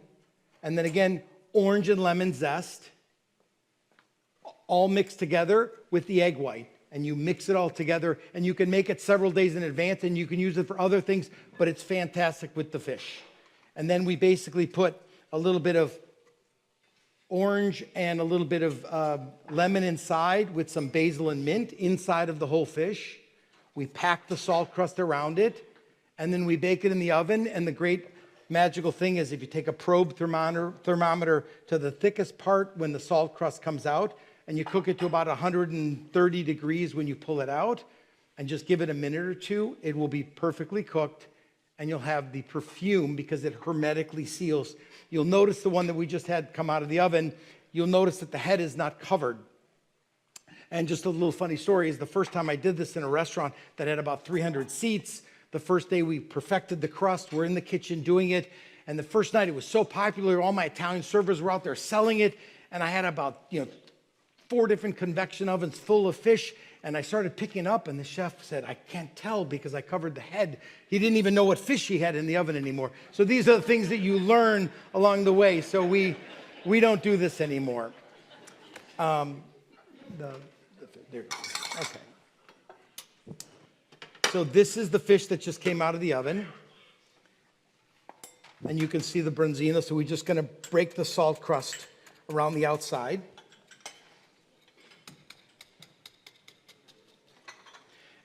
and then again, orange and lemon zest, all mixed together with the egg white. And you mix it all together, and you can make it several days in advance, and you can use it for other things, but it's fantastic with the fish. And then we basically put a little bit of orange and a little bit of lemon inside with some basil and mint inside of the whole fish. We pack the salt crust around it, and then we bake it in the oven. And the great magical thing is if you take a probe thermometer to the thickest part when the salt crust comes out, and you cook it to about 130 degrees when you pull it out, and just give it a minute or two, it will be perfectly cooked, and you'll have the perfume because it hermetically seals. You'll notice the one that we just had come out of the oven, you'll notice that the head is not covered. And just a little funny story is the first time I did this in a restaurant that had about 300 seats, the first day we perfected the crust, we're in the kitchen doing it, and the first night it was so popular, all my Italian servers were out there selling it, and I had about, 4 different convection ovens full of fish, and I started picking up, and the chef said, I can't tell because I covered the head. He didn't even know what fish he had in the oven anymore. So these are the things that you learn along the way. So we don't do this anymore. There you go. Okay. So this is the fish that just came out of the oven. And you can see the bronzino. So we're just going to break the salt crust around the outside.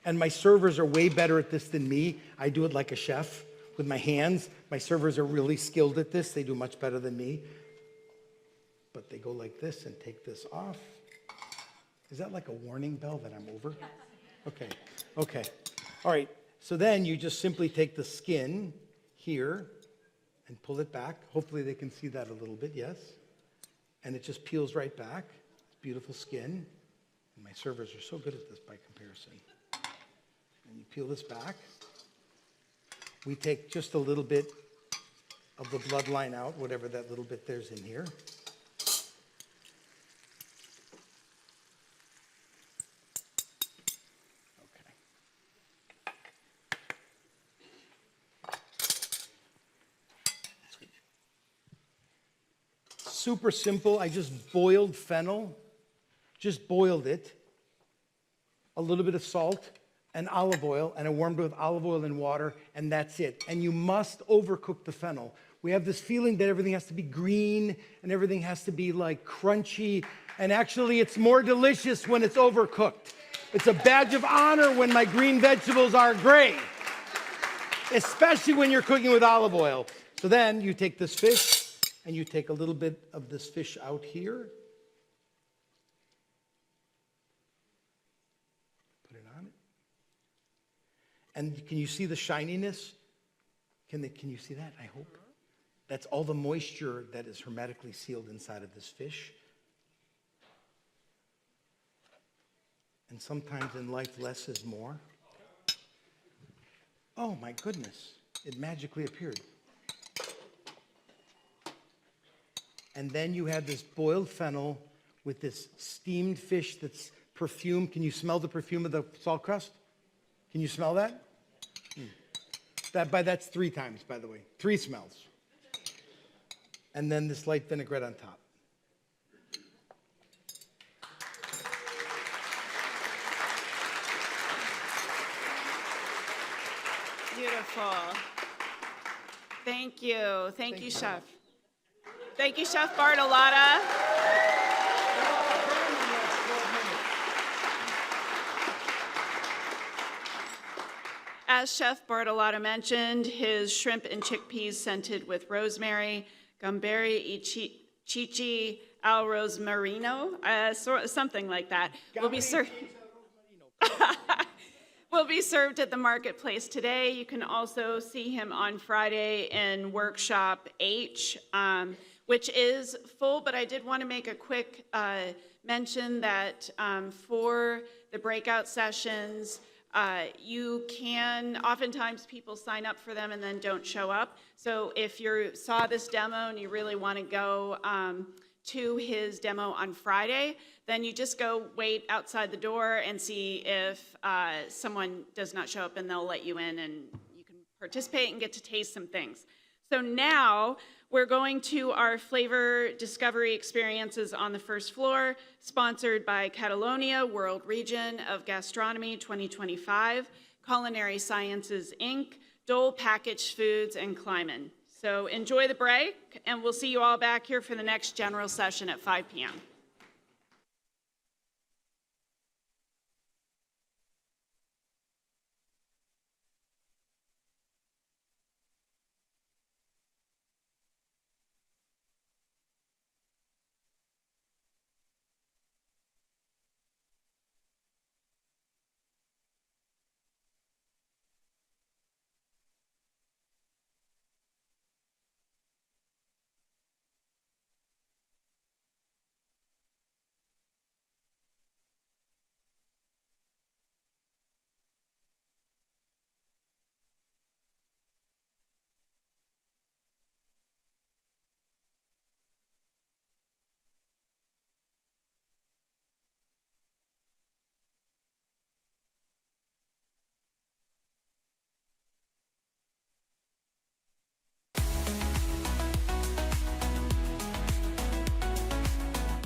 And my servers are way better at this than me. I do it like a chef with my hands. My servers are really skilled at this. They do much better than me. But they go like this and take this off. Is that like a warning bell that I'm over? Okay. All right. So then you just simply take the skin here and pull it back. Hopefully they can see that a little bit, yes. And it just peels right back. It's beautiful skin. And my servers are so good at this by comparison. And you peel this back. We take just a little bit of the bloodline out, whatever that little bit there's in here. Okay. Super simple. I just boiled fennel. Just boiled it. A little bit of salt and olive oil, and I warmed it with olive oil and water, and that's it. And you must overcook the fennel. We have this feeling that everything has to be green and everything has to be like crunchy, and actually it's more delicious when it's overcooked. It's a badge of honor when my green vegetables are gray, especially when you're cooking with olive oil. So then you take this fish and you take a little bit of this fish out here. And can you see the shininess? Can you see that? I hope. That's all the moisture that is hermetically sealed inside of this fish. And sometimes in life, less is more. Oh my goodness, it magically appeared. And then you have this boiled fennel with this steamed fish that's perfumed. Can you smell the perfume of the salt crust? Can you smell that? That's 3 times, by the way. 3 smells. And then this light vinaigrette on top. Beautiful. Thank you. Thank you, Chef. Thank you, Chef Bartolotta. As Chef Bartolotta mentioned, his shrimp and chickpeas scented with rosemary, gamberi chichi al rosmarino, something like that, will be served. Will be served at the marketplace today. You can also see him on Friday in Workshop H, which is full, but I did want to make a quick mention that for the breakout sessions, you can, oftentimes people sign up for them and then don't show up. So if you saw this demo and you really want to go to his demo on Friday, then you just go wait outside the door and see if someone does not show up, and they'll let you in and you can participate and get to taste some things. So now we're going to our flavor discovery experiences on the first floor, sponsored by Catalonia, World Region of Gastronomy 2025, Culinary Sciences, Inc., Dole Packaged Foods, and Kleiman. So enjoy the break, and we'll see you all back here for the next general session at 5 p.m.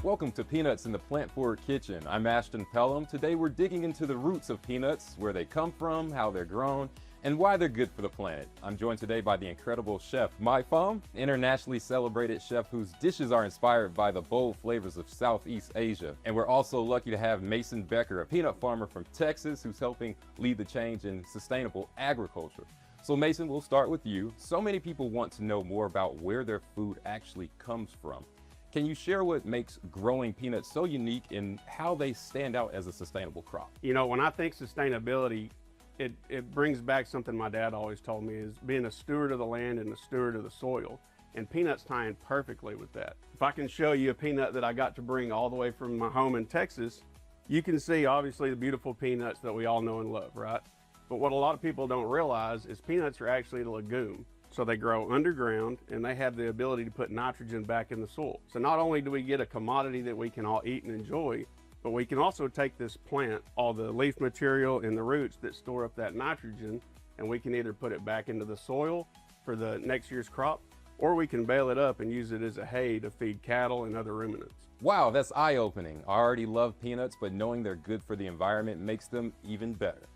Welcome to Peanuts in the Plant Forward Kitchen. I'm Ashton Pelham. Today we're digging into the roots of peanuts, where they come from, how they're grown, and why they're good for the planet. I'm joined today by the incredible chef Mai Pham, internationally celebrated chef whose dishes are inspired by the bold flavors of Southeast Asia. And we're also lucky to have Mason Becker, a peanut farmer from Texas who's helping lead the change in sustainable agriculture. So Mason, we'll start with you. So many people want to know more about where their food actually comes from. Can you share what makes growing peanuts so unique and how they stand out as a sustainable crop? You know, when I think sustainability, it brings back something my dad always told me, is being a steward of the land and a steward of the soil. And peanuts tie in perfectly with that. If I can show you a peanut that I got to bring all the way from my home in Texas, you can see obviously the beautiful peanuts that we all know and love, right? But what a lot of people don't realize is peanuts are actually a legume. So they grow underground and they have the ability to put nitrogen back in the soil. So not only do we get a commodity that we can all eat and enjoy, but we can also take this plant, all the leaf material and the roots that store up that nitrogen, and we can either put it back into the soil for the next year's crop, or we can bale it up and use it as a hay to feed cattle and other ruminants. Wow, that's eye-opening. I already love peanuts, but knowing they're good for the environment makes them even better.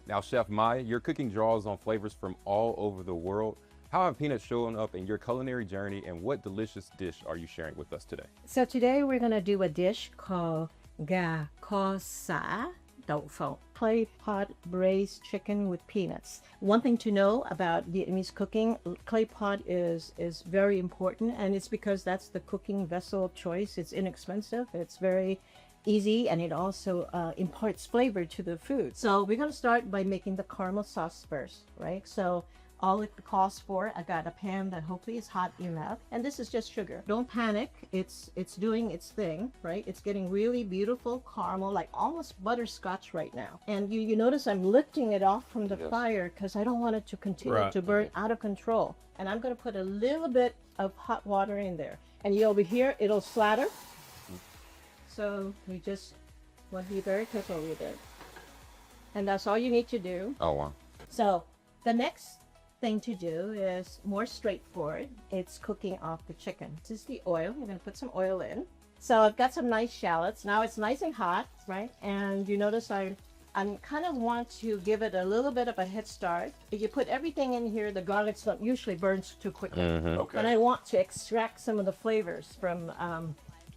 Now, Chef Mai, your cooking draws on flavors from all over the world. How have peanuts shown up in your culinary journey, and what delicious dish are you sharing with us today? So today we're going to do a dish called ga ko sa đậu phộng, clay pot braised chicken with peanuts. One thing to know about Vietnamese cooking, clay pot is very important, and it's because that's the cooking vessel of choice. It's inexpensive, it's very easy, and it also imparts flavor to the food. So we're going to start by making the caramel sauce first, right? So all it costs for. I got a pan that hopefully is hot enough, and this is just sugar. Don't panic. It's doing its thing, right? It's getting really beautiful caramel, like almost butterscotch right now. And you notice I'm lifting it off from the fire because I don't want it to continue to burn out of control. And I'm going to put a little bit of hot water in there, and you'll be here. It'll splatter. So we just want to be very careful with it. And that's all you need to do. Oh, wow. So the next thing to do is more straightforward. It's cooking off the chicken. This is the oil. We're going to put some oil in. So I've got some nice shallots. Now it's nice and hot, right? And you notice I'm kind of want to give it a little bit of a head start. If you put everything in here, the garlic stuff usually burns too quickly. Okay. And I want to extract some of the flavors from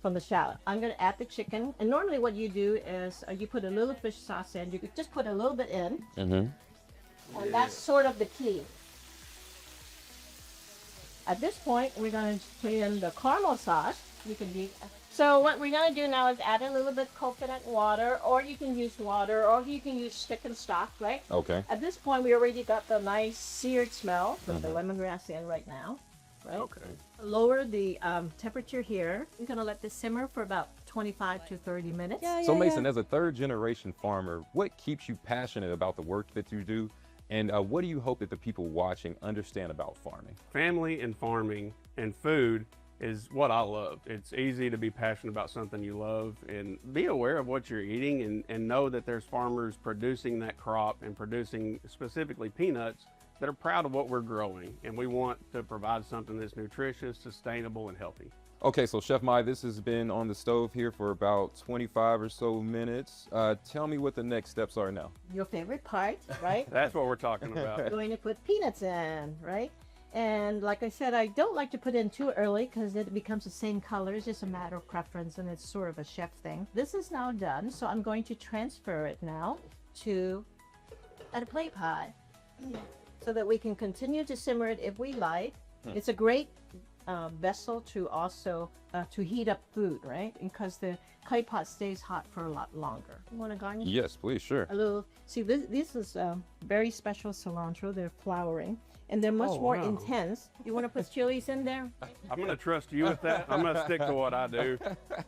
the shallot. I'm going to add the chicken. And normally what you do is you put a little fish sauce in. You could just put a little bit in. And that's sort of the key. At this point, we're going to put in the caramel sauce. So what we're going to do now is add a little bit coconut water, or you can use water, or you can use chicken stock, right? Okay. At this point, we already got the nice seared smell from the lemongrass in right now, right? Okay. Lower the temperature here. We're going to let this simmer for about 25 to 30 minutes. So Mason, as a third generation farmer, what keeps you passionate about the work that you do? And what do you hope that the people watching understand about farming? Family and farming and food is what I love. It's easy to be passionate about something you love and be aware of what you're eating and know that there's farmers producing that crop and producing specifically peanuts that are proud of what we're growing. And we want to provide something that's nutritious, sustainable, and healthy. Okay, so Chef Mai, this has been on the stove here for about 25 or so minutes. Tell me what the next steps are now. Your favorite part, right? That's what we're talking about. We're going to put peanuts in, right? And like I said, I don't like to put in too early because it becomes the same color. It's just a matter of preference, and it's sort of a chef thing. This is now done, so I'm going to transfer it now to a clay pot so that we can continue to simmer it if we like. It's a great vessel to also to heat up food, right? Because the clay pot stays hot for a lot longer. You want to garnish? Yes, please, sure. A little. See, this is very special cilantro. They're flowering, and they're much more intense. You want to put chilies in there? I'm going to trust you with that. I'm going to stick to what I do.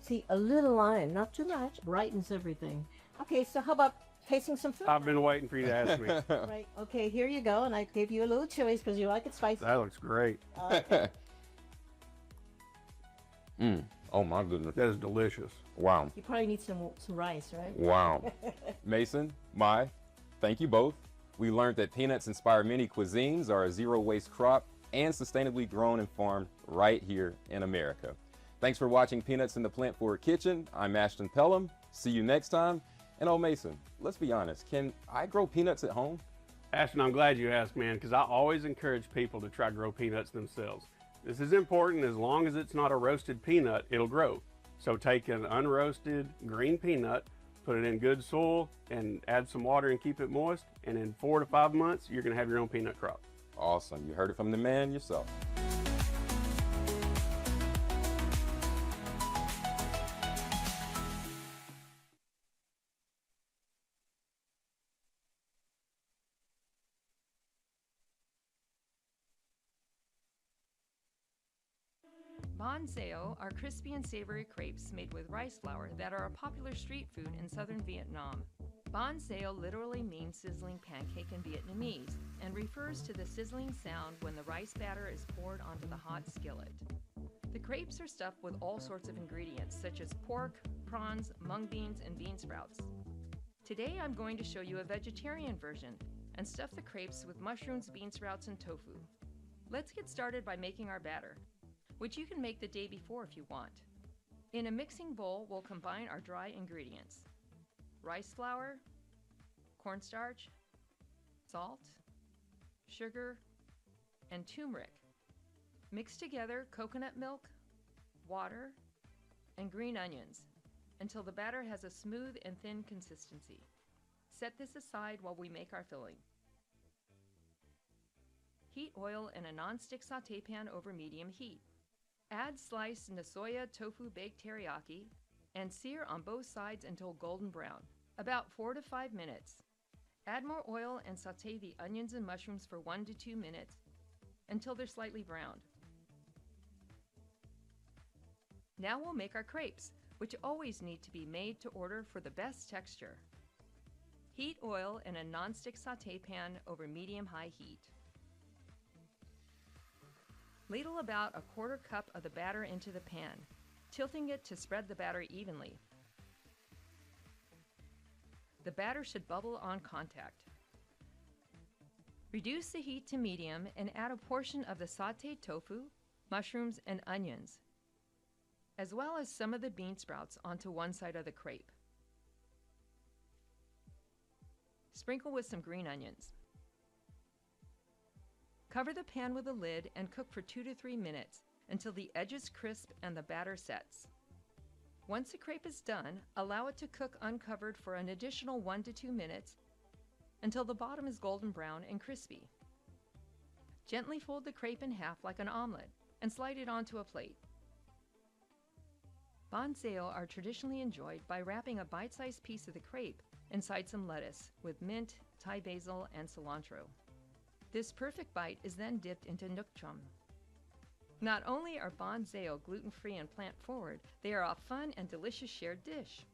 See, a little lime, not too much, brightens everything. Okay, so how about tasting some food? I've been waiting for you to ask me. Right. Okay, here you go, and I gave you a little chilies because you like it spicy. That looks great. Oh my goodness. That is delicious. Wow. You probably need some rice, right? Wow. Mason, Mai, thank you both. We learned that peanuts inspire many cuisines, are a zero waste crop, and sustainably grown and farmed right here in America. Thanks for watching Peanuts in the Plant Forward Kitchen. I'm Ashton Pelham. See you next time. And oh, Mason, let's be honest, can I grow peanuts at home? Ashton, I'm glad you asked, man, because I always encourage people to try grow peanuts themselves. This is important. As long as it's not a roasted peanut, it'll grow. So take an unroasted green peanut, put it in good soil, and add some water and keep it moist. And in 4 to 5 months, you're going to have your own peanut crop. Awesome. You heard it from the man yourself. Bonseo are crispy and savory crepes made with rice flour that are a popular street food in southern Vietnam. Bonseo literally means sizzling pancake in Vietnamese and refers to the sizzling sound when the rice batter is poured onto the hot skillet. The crepes are stuffed with all sorts of ingredients such as pork, prawns, mung beans, and bean sprouts. Today I'm going to show you a vegetarian version and stuff the crepes with mushrooms, bean sprouts, and tofu. Let's get started by making our batter, which you can make the day before if you want. In a mixing bowl, we'll combine our dry ingredients: rice flour, cornstarch, salt, sugar, and turmeric. Mix together coconut milk, water, and green onions until the batter has a smooth and thin consistency. Set this aside while we make our filling. Heat oil in a non-stick sauté pan over medium heat. Add sliced Nasoya tofu baked teriyaki and sear on both sides until golden brown, about 4 to 5 minutes. Add more oil and saute the onions and mushrooms for 1 to 2 minutes until they're slightly browned. Now we'll make our crepes, which always need to be made to order for the best texture. Heat oil in a nonstick saute pan over medium-high heat. Ladle about a 1/4 cup of the batter into the pan, tilting it to spread the batter evenly. The batter should bubble on contact. Reduce the heat to medium and add a portion of the sauteed tofu, mushrooms, and onions, as well as some of the bean sprouts onto one side of the crepe. Sprinkle with some green onions. Cover the pan with a lid and cook for 2 to 3 minutes until the edge is crisp and the batter sets. Once the crepe is done, allow it to cook uncovered for an additional 1 to 2 minutes until the bottom is golden brown and crispy. Gently fold the crepe in half like an omelet and slide it onto a plate. Bonseo are traditionally enjoyed by wrapping a bite-sized piece of the crepe inside some lettuce with mint, Thai basil, and cilantro. This perfect bite is then dipped into nukchom. Not only are bonseo gluten-free and plant-forward, they are a fun and delicious shared dish.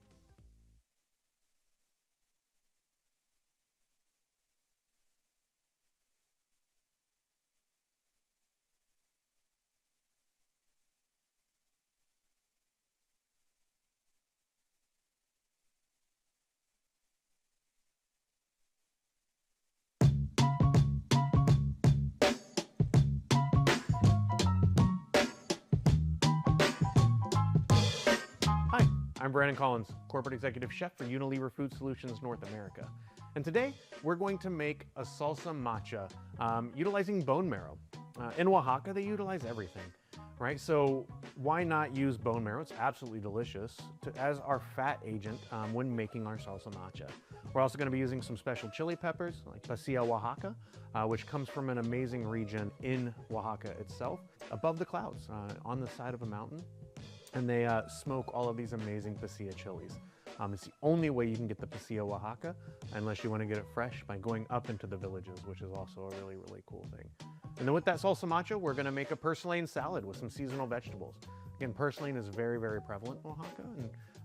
Hi, I'm Brandon Collins, Corporate Executive Chef for Unilever Food Solutions North America. And today, we're going to make a salsa macha utilizing bone marrow. In Oaxaca, they utilize everything, right? So why not use bone marrow? It's absolutely delicious as our fat agent when making our salsa macha. We're also going to be using some special chili peppers like Pasilla Oaxaca, which comes from an amazing region in Oaxaca itself, above the clouds on the side of a mountain. And they smoke all of these amazing pasilla chilies. It's the only way you can get the Pasilla Oaxaca, unless you want to get it fresh by going up into the villages, which is also a really, really cool thing. And then with that salsa macha, we're going to make a purslane salad with some seasonal vegetables. Again, purslane is very, very prevalent in Oaxaca,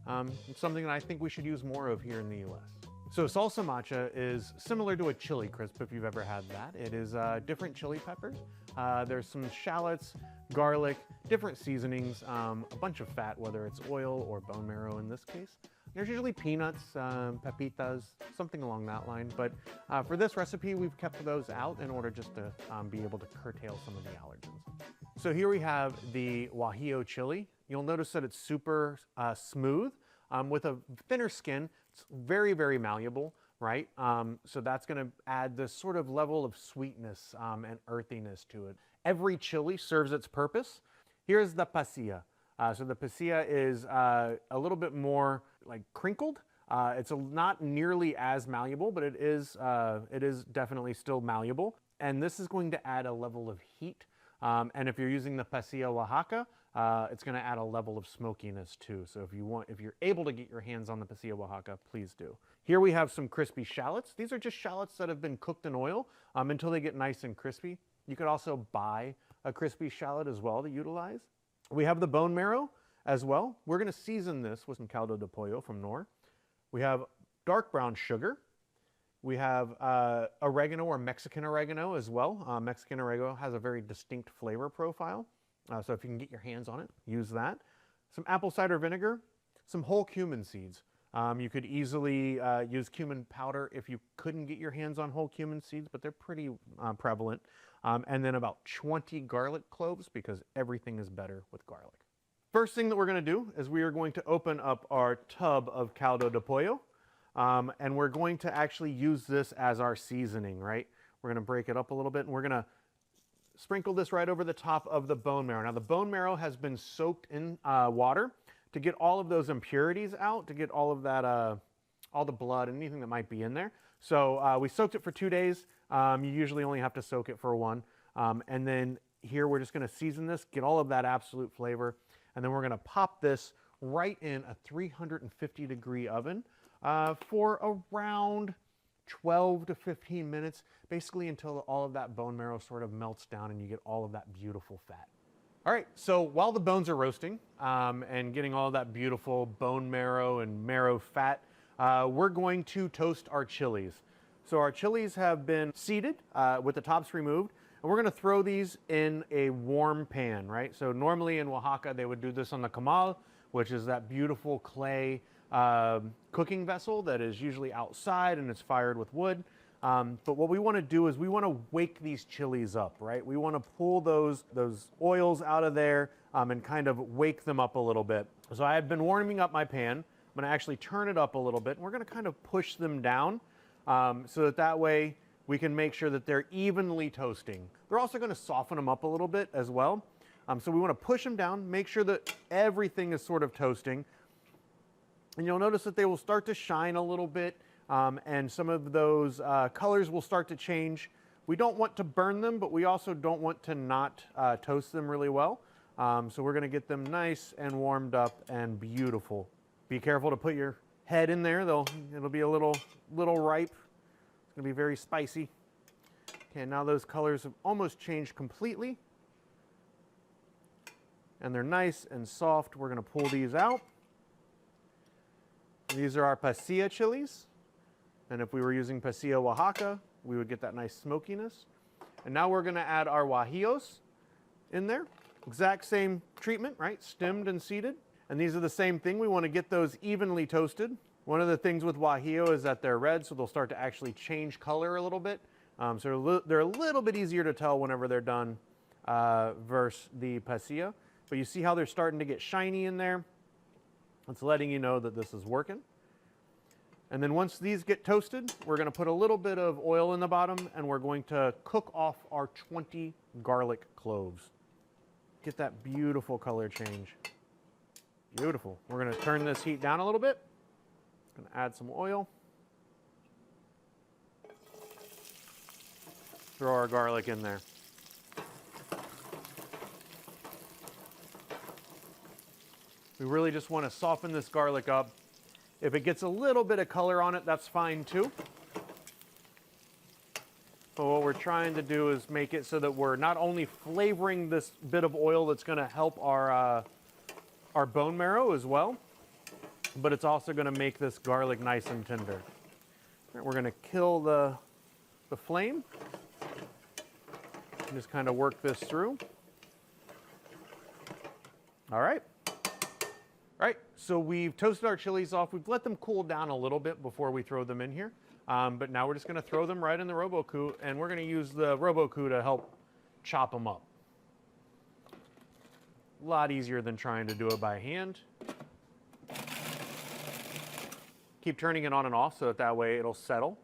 and it's something that I think we should use more of here in the U.S. So salsa macha is similar to a chili crisp, if you've ever had that. It is different chili peppers. There's some shallots, garlic, different seasonings, a bunch of fat, whether it's oil or bone marrow in this case. There's usually peanuts, pepitas, something along that line. But for this recipe, we've kept those out in order just to be able to curtail some of the allergens. So here we have the Guajillo chili. You'll notice that it's super smooth with a thinner skin. It's very, very malleable, right? So that's going to add this sort of level of sweetness and earthiness to it. Every chili serves its purpose. Here's the pasilla. So the pasilla is a little bit more like crinkled. It's not nearly as malleable, but it is definitely still malleable. And this is going to add a level of heat. And if you're using the Pasilla Oaxaca, it's going to add a level of smokiness too. So if you're able to get your hands on the Pasilla Oaxaca, please do. Here we have some crispy shallots. These are just shallots that have been cooked in oil until they get nice and crispy. You could also buy a crispy shallot as well to utilize. We have the bone marrow as well. We're going to season this with some caldo de pollo from Knorr. We have dark brown sugar. We have oregano or Mexican oregano as well. Mexican oregano has a very distinct flavor profile. So if you can get your hands on it, use that. Some apple cider vinegar, some whole cumin seeds. You could easily use cumin powder if you couldn't get your hands on whole cumin seeds, but they're pretty prevalent. And then about 20 garlic cloves, because everything is better with garlic. First thing that we're going to do is we are going to open up our tub of caldo de pollo. And we're going to actually use this as our seasoning, right? We're going to break it up a little bit, and we're going to sprinkle this right over the top of the bone marrow. Now, the bone marrow has been soaked in water to get all of those impurities out, to get all of that, all the blood and anything that might be in there. So we soaked it for 2 days. You usually only have to soak it for 1. And then here we're just going to season this, get all of that absolute flavor, and then we're going to pop this right in a 350-degree oven for around 12 to 15 minutes, basically until all of that bone marrow sort of melts down and you get all of that beautiful fat. All right, so while the bones are roasting and getting all that beautiful bone marrow and marrow fat, we're going to toast our chilies. So our chilies have been seeded with the tops removed, and we're gonna throw these in a warm pan, right? So normally in Oaxaca, they would do this on the comal, which is that beautiful clay cooking vessel that is usually outside and it's fired with wood. But what we want to do is we want to wake these chilies up, right? We want to pull those oils out of there and kind of wake them up a little bit. So I have been warming up my pan. I'm going to actually turn it up a little bit, and we're going to kind of push them down so that way we can make sure that they're evenly toasting. They're also going to soften them up a little bit as well. So we want to push them down, make sure that everything is sort of toasting. And you'll notice that they will start to shine a little bit, and some of those colors will start to change. We don't want to burn them, but we also don't want to not toast them really well. So we're going to get them nice and warmed up and beautiful. Be careful to put your head in there, though. It'll be a little ripe. It's going to be very spicy. Okay, now those colors have almost changed completely. And they're nice and soft. We're going to pull these out. These are our pasilla chilies. And if we were using pasilla Oaxaca, we would get that nice smokiness. And now we're going to add our guajillos in there. Exact same treatment, right? Stemmed and seeded. And these are the same thing. We want to get those evenly toasted. One of the things with guajillo is that they're red, so they'll start to actually change color a little bit. So they're a little bit easier to tell whenever they're done versus the pasilla. But you see how they're starting to get shiny in there? It's letting you know that this is working. And then once these get toasted, we're going to put a little bit of oil in the bottom, and we're going to cook off our 20 garlic cloves. Get that beautiful color change. Beautiful. We're going to turn this heat down a little bit. Going to add some oil. Throw our garlic in there. We really just want to soften this garlic up. If it gets a little bit of color on it, that's fine too. But what we're trying to do is make it so that we're not only flavoring this bit of oil that's going to help our bone marrow as well, but it's also going to make this garlic nice and tender. All right, we're going to kill the flame. Just kind of work this through. All right. All right, so we've toasted our chilies off. We've let them cool down a little bit before we throw them in here. But now we're just going to throw them right in the Robocoup, and we're going to use the Robocoup to help chop them up. A lot easier than trying to do it by hand. Keep turning it on and off so that way it'll settle.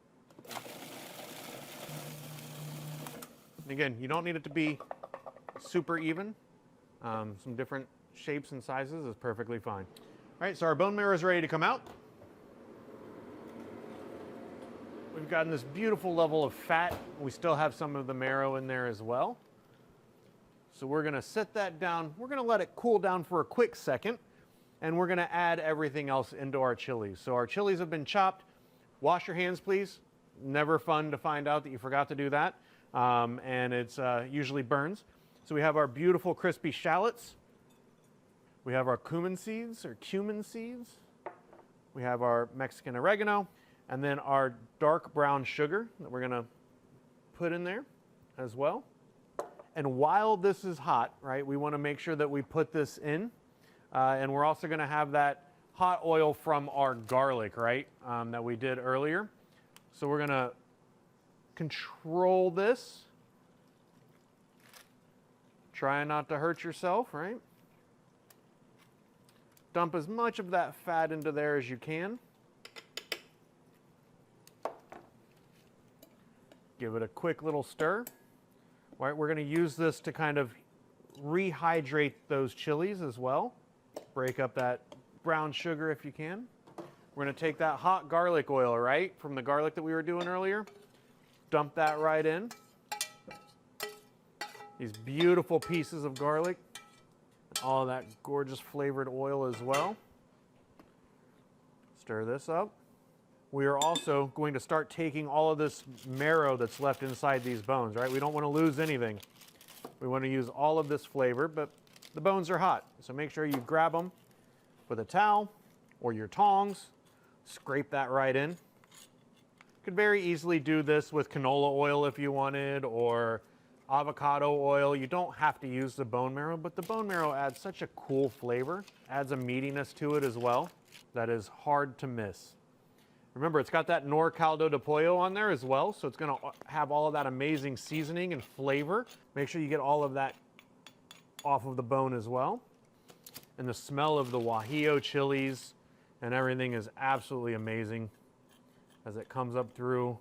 And again, you don't need it to be super even. Some different shapes and sizes is perfectly fine. All right, so our bone marrow is ready to come out. We've gotten this beautiful level of fat. We still have some of the marrow in there as well. So we're going to set that down. We're going to let it cool down for a quick second, and we're going to add everything else into our chilies. So our chilies have been chopped. Wash your hands, please. Never fun to find out that you forgot to do that, and it's usually burns. So we have our beautiful crispy shallots. We have our cumin seeds, or cumin seeds. We have our Mexican oregano, and then our dark brown sugar that we're going to put in there as well. And while this is hot, right, we want to make sure that we put this in. And we're also going to have that hot oil from our garlic, right, that we did earlier. So we're going to control this. Try not to hurt yourself, right? Dump as much of that fat into there as you can. Give it a quick little stir. All right, we're going to use this to kind of rehydrate those chilies as well. Break up that brown sugar if you can. We're going to take that hot garlic oil, right, from the garlic that we were doing earlier. Dump that right in. These beautiful pieces of garlic. All of that gorgeous flavored oil as well. Stir this up. we are also going to start taking all of this marrow that's left inside these bones, right? We don't want to lose anything. We want to use all of this flavor, but the bones are hot. So make sure you grab them with a towel or your tongs, scrape that right in. You could very easily do this with canola oil if you wanted, or avocado oil. You don't have to use the bone marrow, but the bone marrow adds such a cool flavor, adds a meatiness to it as well, that is hard to miss. Remember, it's got that nor caldo de pollo on there as well, so it's going to have all of that amazing seasoning and flavor. Make sure you get all of that off of the bone as well. And the smell of the guajillo chilies and everything is absolutely amazing as it comes up through.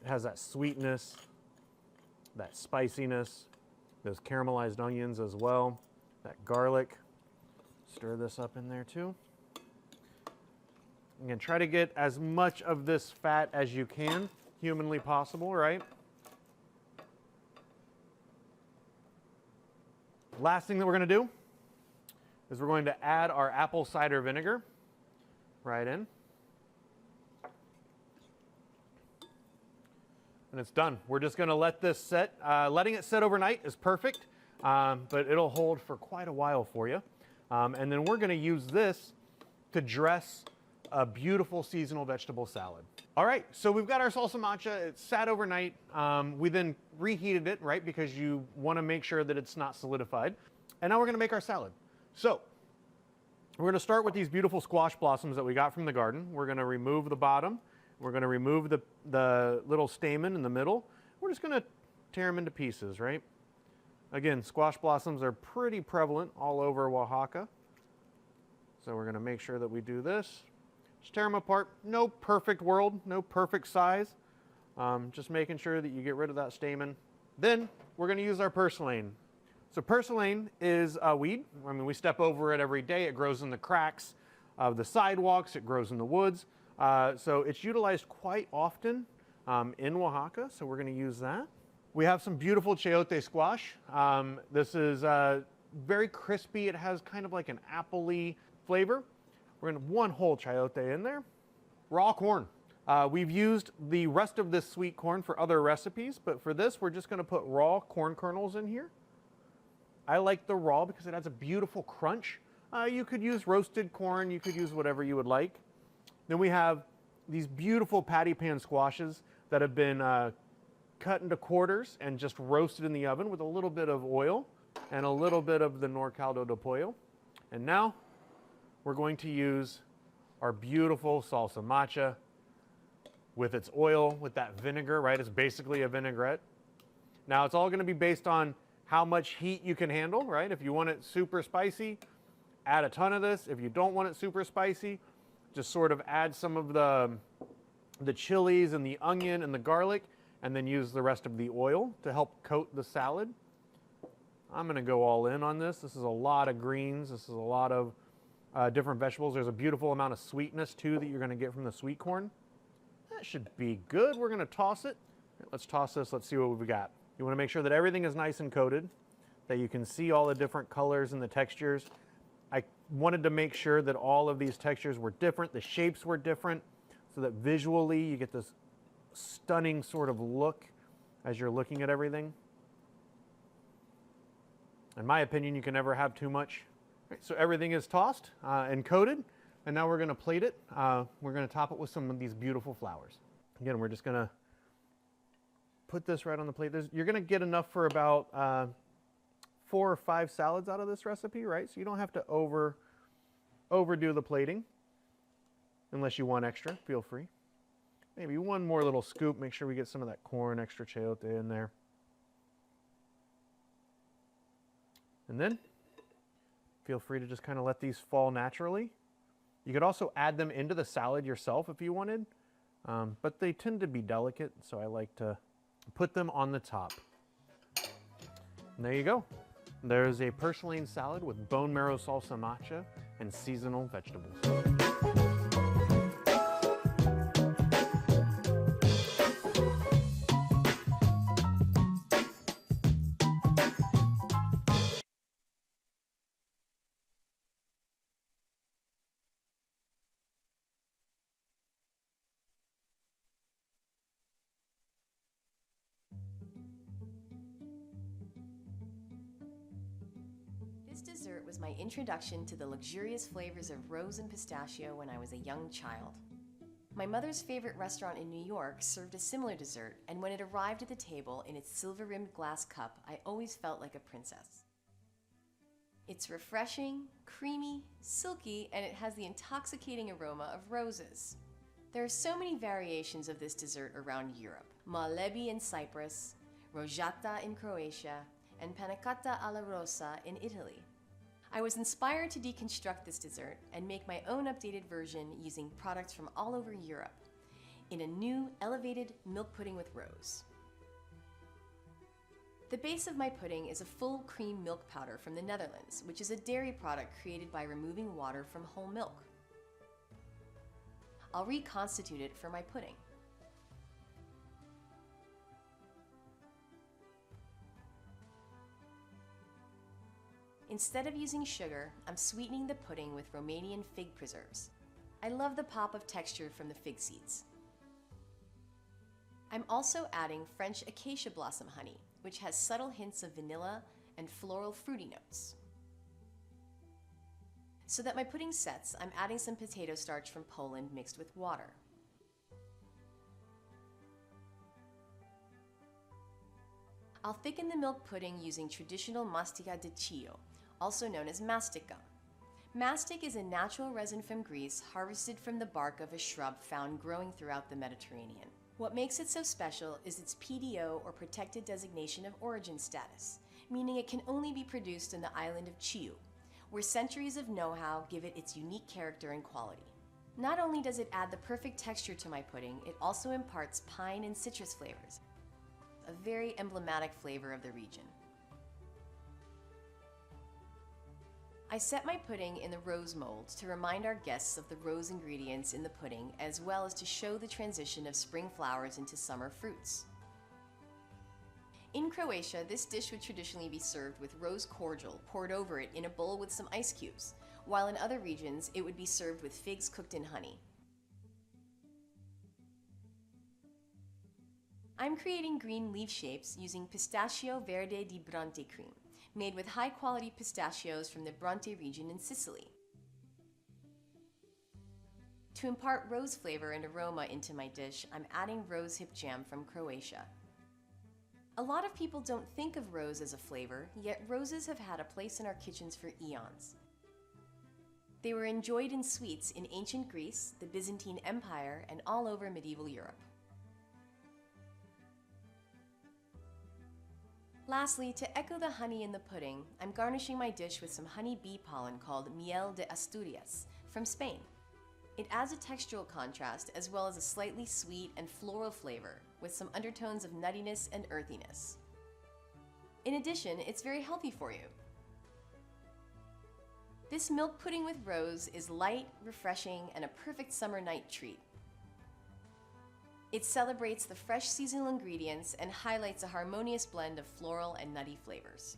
It has that sweetness, that spiciness, those caramelized onions as well, that garlic. Stir this up in there too. Again, try to get as much of this fat as you can, humanly possible, right? Last thing that we're going to do is we're going to add our apple cider vinegar right in. And it's done. We're just going to let this set. Letting it set overnight is perfect, but it'll hold for quite a while for you. And then we're going to use this to dress a beautiful seasonal vegetable salad. All right, so we've got our salsa macha. It sat overnight. We then reheated it, right, because you want to make sure that it's not solidified. And now we're going to make our salad. So we're going to start with these beautiful squash blossoms that we got from the garden. We're going to remove the bottom. We're going to remove the little stamen in the middle. We're just going to tear them into pieces, right? Again, squash blossoms are pretty prevalent all over Oaxaca. So we're going to make sure that we do this. Just tear them apart. No perfect world, no perfect size. Just making sure that you get rid of that stamen. Then we're going to use our purslane. So purslane is a weed. I mean, we step over it every day. It grows in the cracks of the sidewalks. It grows in the woods. So it's utilized quite often in Oaxaca. So we're going to use that. We have some beautiful chayote squash. This is very crispy. It has kind of like an apple-y flavor. We're going to one whole chayote in there. Raw corn. We've used the rest of this sweet corn for other recipes, but for this, we're just going to put raw corn kernels in here. I like the raw because it adds a beautiful crunch. You could use roasted corn. You could use whatever you would like. Then we have these beautiful patty pan squashes that have been cut into quarters and just roasted in the oven with a little bit of oil and a little bit of the nor caldo de pollo. And now we're going to use our beautiful salsa macha with its oil, with that vinegar, right? It's basically a vinaigrette. Now it's all going to be based on how much heat you can handle, right? If you want it super spicy, add a ton of this. If you don't want it super spicy, just sort of add some of the chilies and the onion and the garlic, and then use the rest of the oil to help coat the salad. I'm going to go all in on this. This is a lot of greens. This is a lot of different vegetables. There's a beautiful amount of sweetness too that you're going to get from the sweet corn. That should be good. We're going to toss it. Let's toss this. Let's see what we've got. You want to make sure that everything is nice and coated, that you can see all the different colors and the textures. I wanted to make sure that all of these textures were different, the shapes were different, so that visually you get this stunning sort of look as you're looking at everything. In my opinion, you can never have too much. Right, so everything is tossed and coated, and now we're going to plate it. We're going to top it with some of these beautiful flowers. Again, we're just going to put this right on the plate. You're going to get enough for about 4 or 5 salads out of this recipe, right? So you don't have to overdo the plating unless you want extra. Feel free. Maybe one more little scoop. Make sure we get some of that corn, extra chayote in there. And then feel free to just kind of let these fall naturally. You could also add them into the salad yourself if you wanted, but they tend to be delicate, so I like to put them on the top. And there you go. There's a purslane salad with bone marrow salsa macha and seasonal vegetables. was my introduction to the luxurious flavors of rose and pistachio when I was a young child. My mother's favorite restaurant in New York served a similar dessert, and when it arrived at the table in its silver-rimmed glass cup, I always felt like a princess. It's refreshing, creamy, silky, and it has the intoxicating aroma of roses. There are so many variations of this dessert around Europe. Malebi in Cyprus, Rojata in Croatia, and panna cotta alla rosa in Italy. I was inspired to deconstruct this dessert and make my own updated version using products from all over Europe in a new elevated milk pudding with rose. The base of my pudding is a full cream milk powder from the Netherlands, which is a dairy product created by removing water from whole milk. I'll reconstitute it for my pudding. Instead of using sugar, I'm sweetening the pudding with Romanian fig preserves. I love the pop of texture from the fig seeds. I'm also adding French acacia blossom honey, which has subtle hints of vanilla and floral fruity notes. So that my pudding sets, I'm adding some potato starch from Poland mixed with water. I'll thicken the milk pudding using traditional mastica de chio, also known as mastic gum. Mastic is a natural resin from Greece harvested from the bark of a shrub found growing throughout the Mediterranean. What makes it so special is its PDO, or Protected Designation of Origin status, meaning it can only be produced in the island of Chiu, where centuries of know-how give it its unique character and quality. Not only does it add the perfect texture to my pudding, it also imparts pine and citrus flavors, a very emblematic flavor of the region. I set my pudding in the rose mold to remind our guests of the rose ingredients in the pudding, as well as to show the transition of spring flowers into summer fruits. In Croatia, this dish would traditionally be served with rose cordial poured over it in a bowl with some ice cubes, while in other regions it would be served with figs cooked in honey. I'm creating green leaf shapes using pistachio verde di Bronte cream, made with high-quality pistachios from the Bronte region in Sicily. To impart rose flavor and aroma into my dish, I'm adding rosehip jam from Croatia. A lot of people don't think of rose as a flavor, yet roses have had a place in our kitchens for eons. They were enjoyed in sweets in ancient Greece, the Byzantine Empire, and all over medieval Europe. Lastly, to echo the honey in the pudding, I'm garnishing my dish with some honey bee pollen called Miel de Asturias from Spain. It adds a textural contrast as well as a slightly sweet and floral flavor with some undertones of nuttiness and earthiness. In addition, it's very healthy for you. This milk pudding with rose is light, refreshing, and a perfect summer night treat. It celebrates the fresh seasonal ingredients and highlights a harmonious blend of floral and nutty flavors.